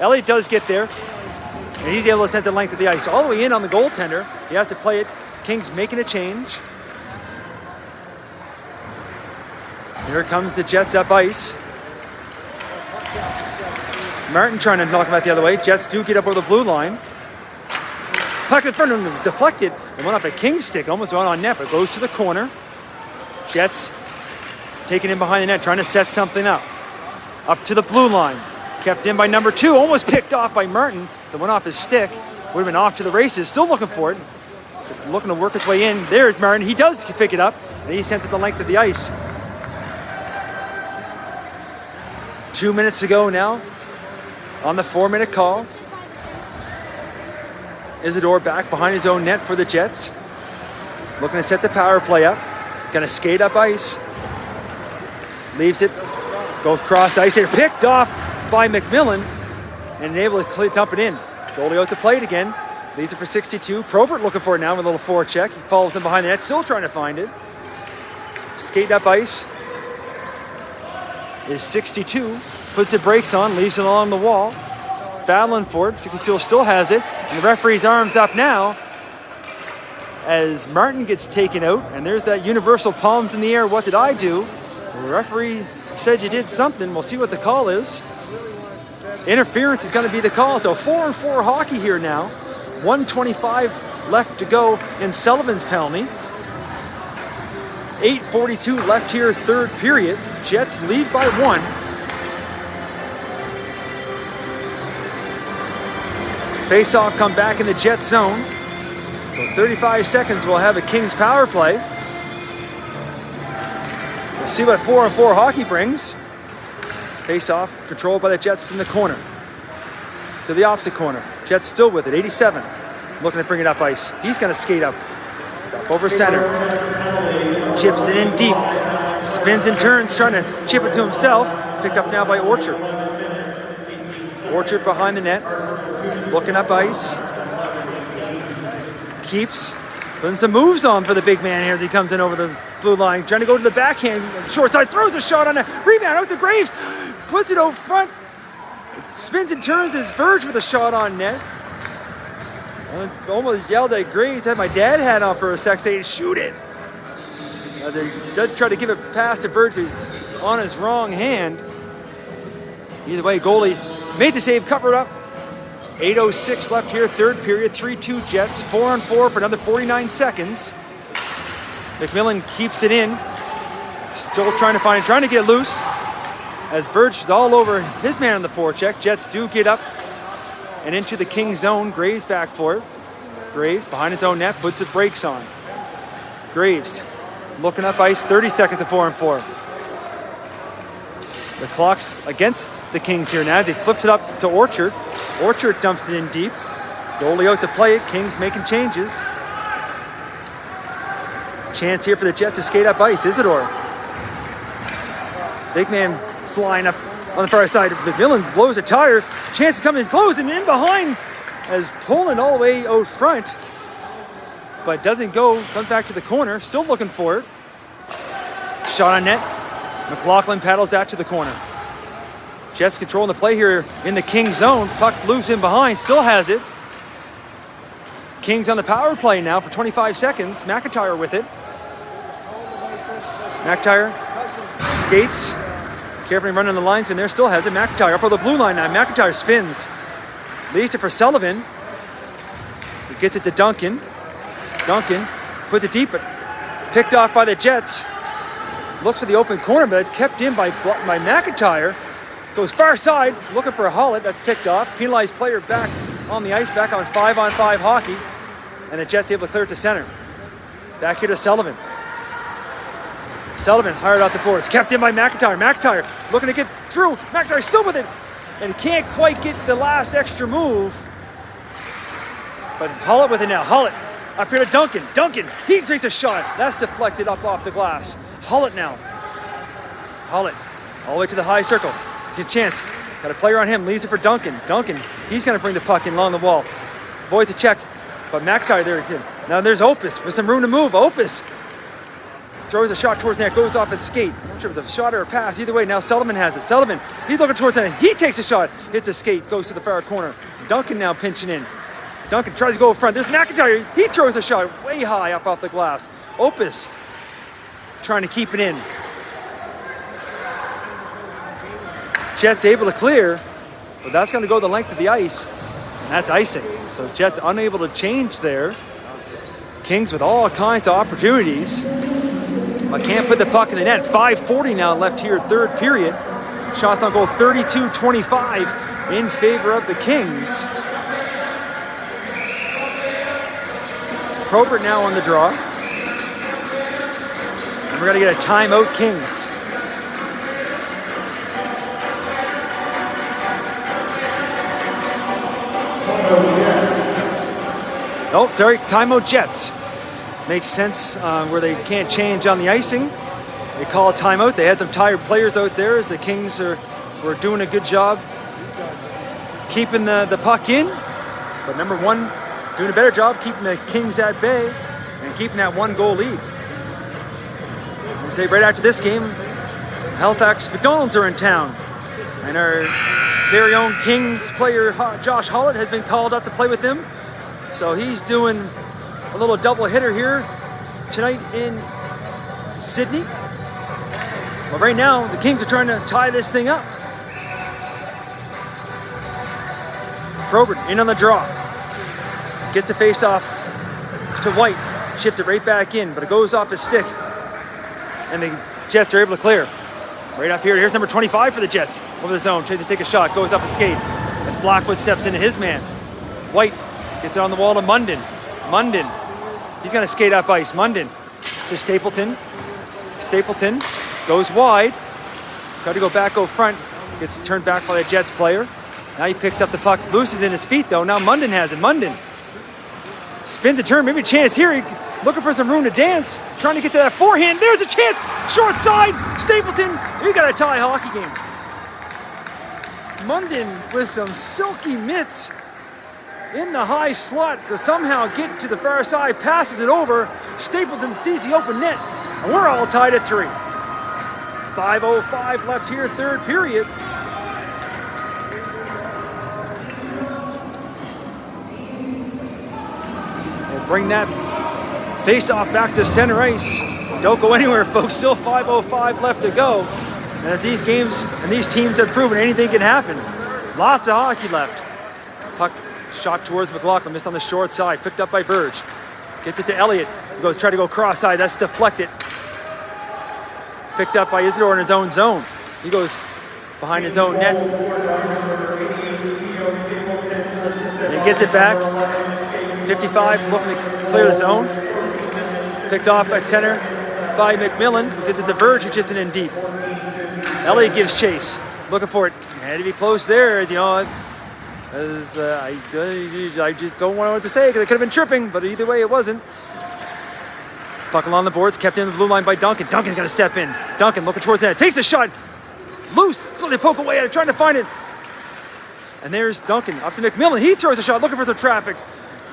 Elliott does get there. And he's able to send the length of the ice all the way in on the goaltender. He has to play it. Kings making a change. Here comes the Jets up ice. Martin trying to knock him out the other way. Jets do get up over the blue line. Puck in front of him, deflected, and went off a King's stick, almost went on net, but goes to the corner. Jets taking in behind the net, trying to set something up. Up to the blue line. Kept in by number 2, almost picked off by Martin. That went off his stick. Would have been off to the races, still looking for it. Looking to work its way in. There's Martin, he does pick it up, and he sent it the length of the ice. 2 minutes ago now, on the 4-minute call. Isidore back behind his own net for the Jets. Looking to set the power play up. Gonna skate up ice. Leaves it. Goes cross ice here. Picked off by McMillan. And able to dump it in. Goalie out to play it again. Leaves it for 62. Probert looking for it now with a little forecheck. He follows him behind the net. Still trying to find it. Skate up ice. Is 62. Puts the brakes on. Leaves it along the wall. Battling for it. 62 still has it. And the referee's arms up now as Martin gets taken out. And there's that universal palms in the air. What did I do? The referee said you did something. We'll see what the call is. Interference is going to be the call. So 4-on-4 hockey here now. 1:25 left to go in Sullivan's penalty. 8:42 left here, third period. Jets lead by 1. Face-off come back in the Jet zone. So 35 seconds we'll have a Kings power play. We'll see what 4-on-4 hockey brings. Face-off controlled by the Jets in the corner. To the opposite corner. Jets still with it, 87. Looking to bring it up ice. He's going to skate up. Up over center. Chips it in deep. Spins and turns, trying to chip it to himself. Picked up now by Orchard. Orchard behind the net. Looking up ice. Keeps putting some moves on for the big man here as he comes in over the blue line. Trying to go to the backhand. Short side, throws a shot on a rebound out to Graves. Puts it out front. Spins and turns his Verge with a shot on net. I almost yelled at Graves, had my dad hat on for a sec, saying, shoot it. As he does try to give it past to Verge, but he's on his wrong hand. Either way, goalie made the save, covered up. 8:06 left here, third period, 3-2 Jets, 4-on-4 for another 49 seconds. McMillan keeps it in. Still trying to find it, trying to get it loose. As Verge is all over his man on the forecheck. Jets do get up and into the King zone. Graves back for it. Graves behind his own net, puts the brakes on. Graves looking up ice, 30 seconds to 4-on-4. The clock's against the Kings here now. They flipped it up to Orchard. Orchard dumps it in deep. Goalie out to play it. Kings making changes. Chance here for the Jets to skate up ice. Isidore. Big man flying up on the far side. McMillan blows a tire. Chance to come in close and in behind as Poland all the way out front. But doesn't go. Comes back to the corner. Still looking for it. Shot on net. McLaughlin paddles that to the corner. Jets controlling the play here in the King zone. Puck loose in behind. Still has it. Kings on the power play now for 25 seconds. McIntyre with it. McIntyre skates. Carefully running the linesman there. Still has it. McIntyre up on the blue line now. McIntyre spins. Leaves it for Sullivan. He gets it to Duncan. Duncan puts it deep, but picked off by the Jets. Looks for the open corner, but it's kept in by McIntyre. Goes far side, looking for a Hollett. That's picked off. Penalized player back on the ice, back on 5-on-5 hockey. And the Jets able to clear it to center. Back here to Sullivan. Sullivan hired out the boards. Kept in by McIntyre. McIntyre looking to get through. McIntyre still with it. And he can't quite get the last extra move. But Hollett with it now. Hollett up here to Duncan. Duncan, he takes a shot. That's deflected up off the glass. Hollett now. Hollett all the way to the high circle. Good chance. Got a player on him. Leaves it for Duncan. Duncan, he's going to bring the puck in along the wall. Avoids a check. But McIntyre there. Now there's Opus with some room to move. Opus throws a shot towards the net. Goes off his skate. Not sure if it's a shot or a pass. Either way, now Sullivan has it. Sullivan, he's looking towards the net. He takes a shot. Hits a skate. Goes to the far corner. Duncan now pinching in. Duncan tries to go in front. There's McIntyre. He throws a shot way high up off the glass. Opus trying to keep it in. Jets able to clear, but that's going to go the length of the ice, and that's icing. So Jets unable to change there. Kings with all kinds of opportunities, but can't put the puck in the net. 5:40 now left here, third period. Shots on goal 32-25 in favor of the Kings. Probert now on the draw. And we're going to get a timeout, Kings. Oh, sorry, timeout, Jets. Makes sense where they can't change on the icing. They call a timeout. They had some tired players out there as the Kings were doing a good job keeping the puck in. But number one, doing a better job keeping the Kings at bay and keeping that 1-goal lead. I'll say right after this game, Halifax McDonald's are in town. And our very own Kings player, Josh Hollett, has been called up to play with them. So he's doing a little double hitter here tonight in Sydney. But right now, the Kings are trying to tie this thing up. Probert in on the draw. Gets the face off to White. Shifts it right back in, but it goes off his stick. And the Jets are able to clear. Right off here, here's number 25 for the Jets. Over the zone, tries to take a shot, goes up a skate. As Blackwood steps into his man. White gets it on the wall to Munden. Munden, he's gonna skate up ice. Munden to Stapleton. Stapleton goes wide. Tried to go back, go front. Gets turned back by the Jets player. Now he picks up the puck. Loose is in his feet though. Now Munden has it. Munden spins a turn. Maybe a chance here. Looking for some room to dance. Trying to get to that forehand. There's a chance. Short side. Stapleton. You got a tie hockey game. Munden with some silky mitts in the high slot to somehow get to the far side. Passes it over. Stapleton sees the open net. And we're all tied at 3. 5:05 left here, third period. We'll bring that face-off back to center ice. Don't go anywhere, folks. Still 5:05 left to go. And as these games and these teams have proven, anything can happen. Lots of hockey left. Puck shot towards McLaughlin, missed on the short side. Picked up by Burge. Gets it to Elliott. He goes try to go cross-side. That's deflected. Picked up by Isidore in his own zone. He goes behind his own net. And he gets it back. 55 looking to clear the zone. Picked off at center by McMillan. Gets it to Verge, who chips it in deep. Elliott gives chase. Looking for it. Had to be close there. You know, I just don't know what to say because it could have been tripping, but either way it wasn't. Puck along the boards, kept in the blue line by Duncan. Duncan's got to step in. Duncan looking towards the net. Takes a shot. Loose. So they poke away at it, trying to find it. And there's Duncan up to McMillan. He throws a shot, looking for some traffic.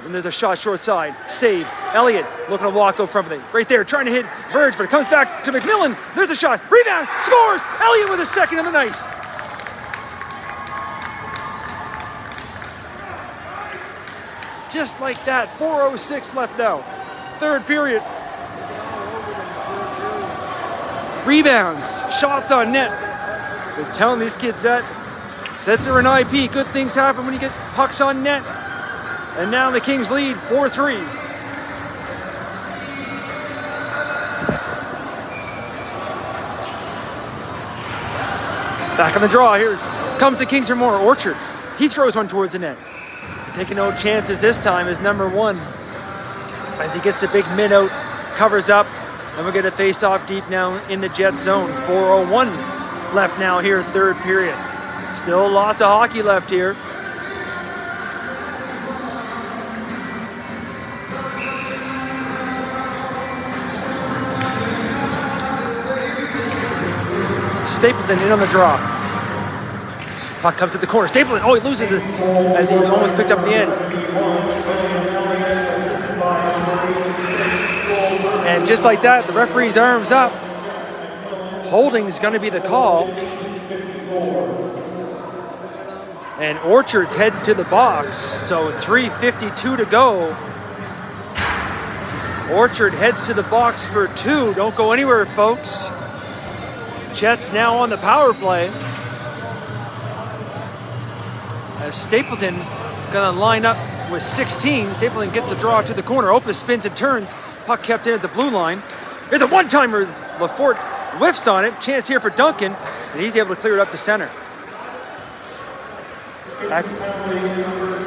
And there's a shot short side. Save. Elliott looking to walk over from it. Right there, trying to hit Verge, but it comes back to McMillan. There's a shot. Rebound. Scores. Elliott with his second of the night. Just like that. 4:06 left now. Third period. Rebounds, shots on net. They're telling these kids that. Sets are an IP. Good things happen when you get pucks on net. And now the Kings lead 4-3. Back on the draw. Here comes the Kings for more. Orchard. He throws one towards the net. Taking no chances this time is number 1. As he gets the big mid out, covers up. And we're going to face off deep now in the Jet zone. 4:01 left now here, third period. Still lots of hockey left here. Stapleton in on the draw. Puck comes to the corner. Stapleton, oh, he loses it as he almost picked up the end. And just like that, the referee's arms up. Holding is going to be the call. And Orchard's heading to the box. So 3:52 to go. Orchard heads to the box for 2. Don't go anywhere, folks. Jets now on the power play. As Stapleton gonna line up with 16. Stapleton gets a draw to the corner. Opus spins and turns. Puck kept in at the blue line. There's a one-timer. Lafort whiffs on it. Chance here for Duncan, and he's able to clear it up to center. Back,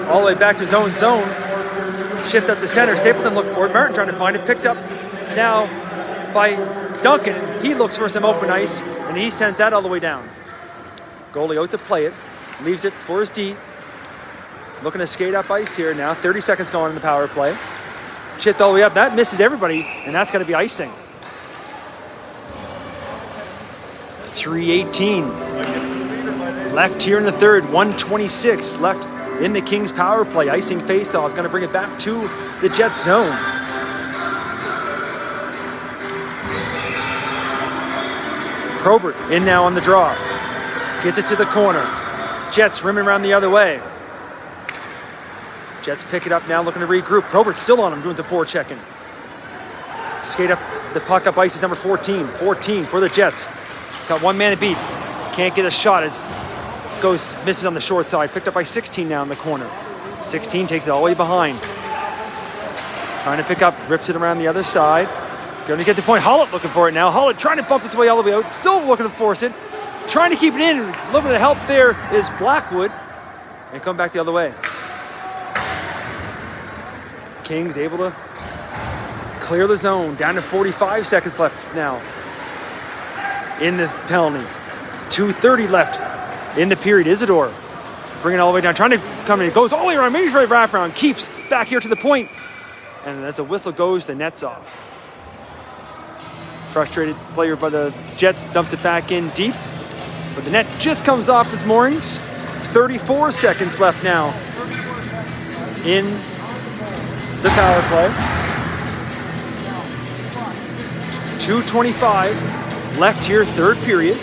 all the way back to his own zone. Shift up to center. Stapleton looked for it. Martin trying to find it. Picked up now by Duncan. He looks for some open ice, and he sends that all the way down. Goalie out to play it. Leaves it for his D. Looking to skate up ice here now. 30 seconds going in the power play. Chipped all the way up. That misses everybody, and that's going to be icing. 3:18 left here in the third. 1:26 left in the Kings power play. Icing faceoff. Going to bring it back to the Jets zone. Probert in now on the draw. Gets it to the corner. Jets rimming around the other way. Jets pick it up now, looking to regroup. Probert's still on him, doing some forechecking. Skate up the puck up ice is number 14. 14 for the Jets. Got one man to beat. Can't get a shot as misses on the short side. Picked up by 16 now in the corner. 16 takes it all the way behind. Trying to pick up, rips it around the other side. Going to get the point. Hollett looking for it now. Hollett trying to bump its way all the way out. Still looking to force it. Trying to keep it in. A little bit of help there is Blackwood. And come back the other way. Kings able to clear the zone. Down to 45 seconds left now in the penalty. 2:30 left in the period. Isidore bringing it all the way down. Trying to come in. It goes all the way around. Maybe try to wrap around. Keeps back here to the point. And as the whistle goes, the net's off. Frustrated player by the Jets dumped it back in deep. But the net just comes off its moorings. 34 seconds left now in the power play. 2:25 left here, third period.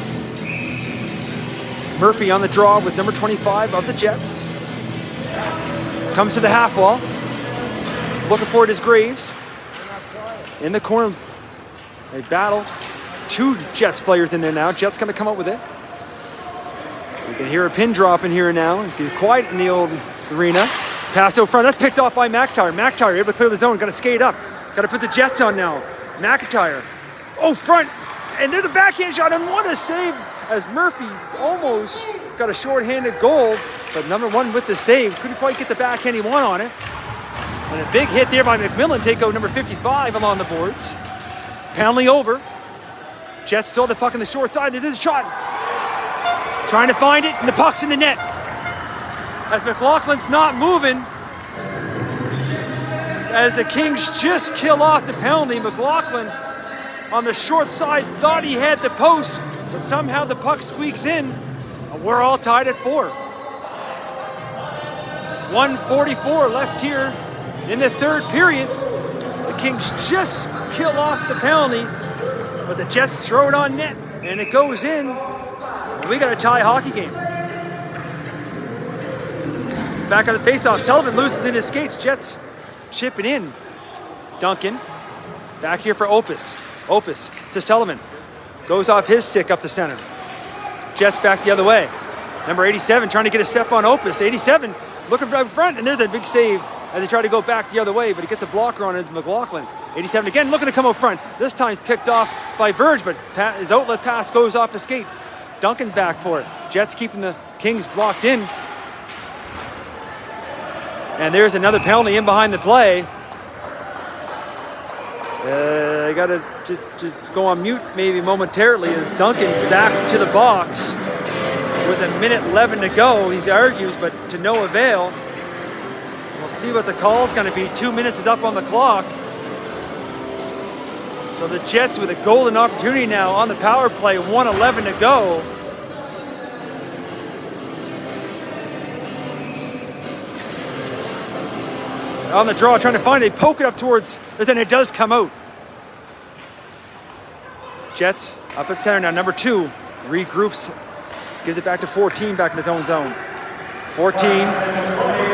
Murphy on the draw with number 25 of the Jets. Comes to the half wall. Looking for it is Graves. In the corner, they battle. Two Jets players in there now. Jets gonna come up with it. You can hear a pin drop in here now. Get quiet in the old arena. Pass out front. That's picked off by McIntyre. McIntyre able to clear the zone. Got to skate up. Got to put the Jets on now. McIntyre. Oh, front. And there's a backhand shot. And what a save as Murphy almost got a short-handed goal. But number one with the save. Couldn't quite get the backhand he wanted on it. And a big hit there by McMillan. Take out number 55 along the boards. Penalty over. Jets still the puck on the short side. This is a shot. Trying to find it. And the puck's in the net. As McLaughlin's not moving, as the Kings just kill off the penalty. McLaughlin on the short side thought he had the post, but somehow the puck squeaks in, and we're all tied at 4. 1:44 left here in the third period. The Kings just kill off the penalty, but the Jets throw it on net, and it goes in. We got a tie hockey game. Back on the faceoff, Sullivan loses in his skates. Jets chip it in. Duncan, back here for Opus. Opus to Sullivan. Goes off his stick up the center. Jets back the other way. Number 87 trying to get a step on Opus. 87 looking right front, and there's a big save as they try to go back the other way, but he gets a blocker on it. It's McLaughlin. 87 again looking to come out front. This time's picked off by Verge, but his outlet pass goes off the skate. Duncan back for it. Jets keeping the Kings blocked in. And there's another penalty in behind the play. I got to just go on mute maybe momentarily as Duncan's back to the box with 1:11 to go. He argues, but to no avail. We'll see what the call's going to be. 2 minutes is up on the clock. So the Jets with a golden opportunity now on the power play, 1:11 to go. On the draw, trying to find it, poke it up towards, but then it does come out. Jets up at center now, number 2, regroups, gives it back to 14, back in his own zone. 14,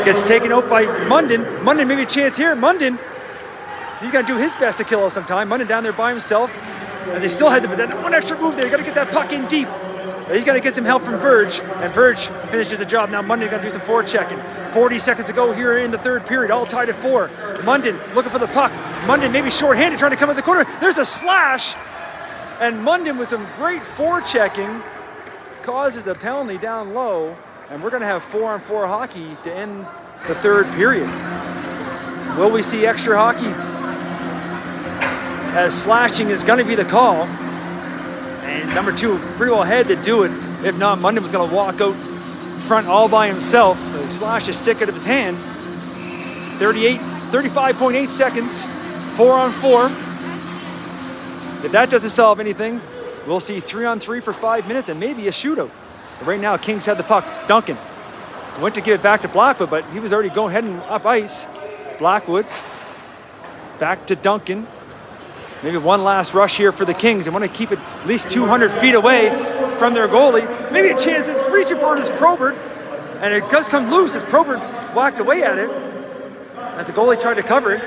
gets taken out by Munden. Munden maybe a chance here, Munden, he's gonna do his best to kill us sometime. Munden down there by himself, and they still had to, but then one extra move there, you gotta get that puck in deep. He's got to get some help from Verge, and Verge finishes the job. Now Munden got to do some forechecking. 40 seconds to go here in the third period, all tied at 4. Munden looking for the puck. Munden maybe shorthanded, trying to come at the corner. There's a slash, and Munden with some great forechecking causes the penalty down low, and we're going to have 4-on-4 hockey to end the third period. Will we see extra hockey? As slashing is going to be the call. And number 2 pretty well had to do it. If not, Munden was going to walk out front all by himself. The slash is sick out of his hand. 35.8 seconds, 4-on-4. If that doesn't solve anything, we'll see 3-on-3 for 5 minutes and maybe a shootout. But right now, Kings had the puck. Duncan went to give it back to Blackwood, but he was already heading up ice. Blackwood back to Duncan. Maybe one last rush here for the Kings. They want to keep it at least 200 feet away from their goalie. Maybe a chance at reaching for it is Probert. And it does come loose as Probert whacked away at it. As the goalie tried to cover it.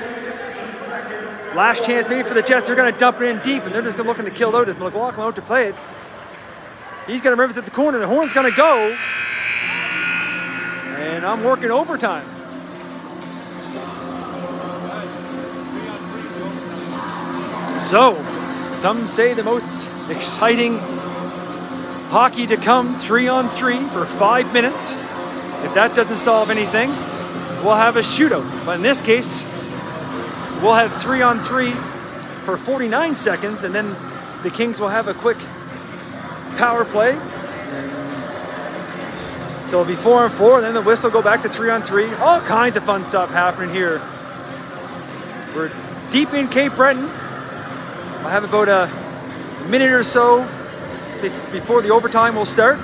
Last chance maybe for the Jets. They're going to dump it in deep, and they're just looking to kill out as McLaughlin out to play it. He's going to move it to the corner. The horn's going to go. And I'm working overtime. So, some say the most exciting hockey to come, 3-on-3 for 5 minutes. If that doesn't solve anything, we'll have a shootout. But in this case, we'll have 3-on-3 for 49 seconds, and then the Kings will have a quick power play. So it'll be 4-on-4, and then the whistle will go back to 3-on-3. All kinds of fun stuff happening here. We're deep in Cape Breton. I'll have about a minute or so before the overtime will start.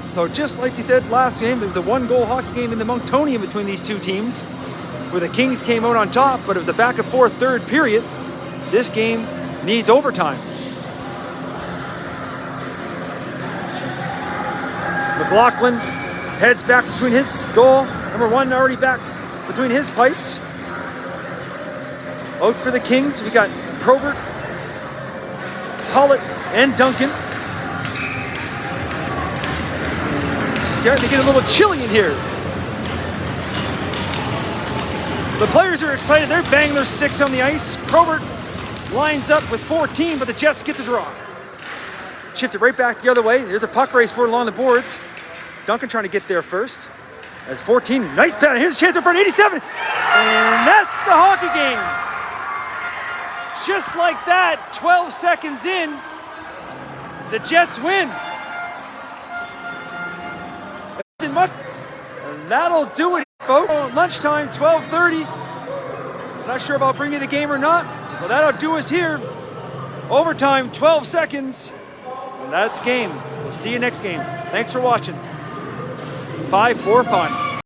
So just like you said last game, there was a 1-goal hockey game in the Monktonian between these two teams, where the Kings came out on top, but it was a back and forth third period. This game needs overtime. McLaughlin heads back between his goal. Number 1 already back between his pipes. Out for the Kings, we got Probert, Hollett, and Duncan. It's starting to get a little chilly in here. The players are excited. They're banging their sticks on the ice. Probert lines up with 14, but the Jets get the draw. Shift it right back the other way. There's a puck race for it along the boards. Duncan trying to get there first. That's 14. Nice pass. Here's a chance in front. 87. And that's the hockey game. Just like that, 12 seconds in, the Jets win. Isn't much. And that'll do it, folks. Lunchtime, 12:30. Not sure if I'll bring you the game or not. Well, that'll do us here. Overtime, 12 seconds. And that's game. We'll see you next game. Thanks for watching. 5-4 fun.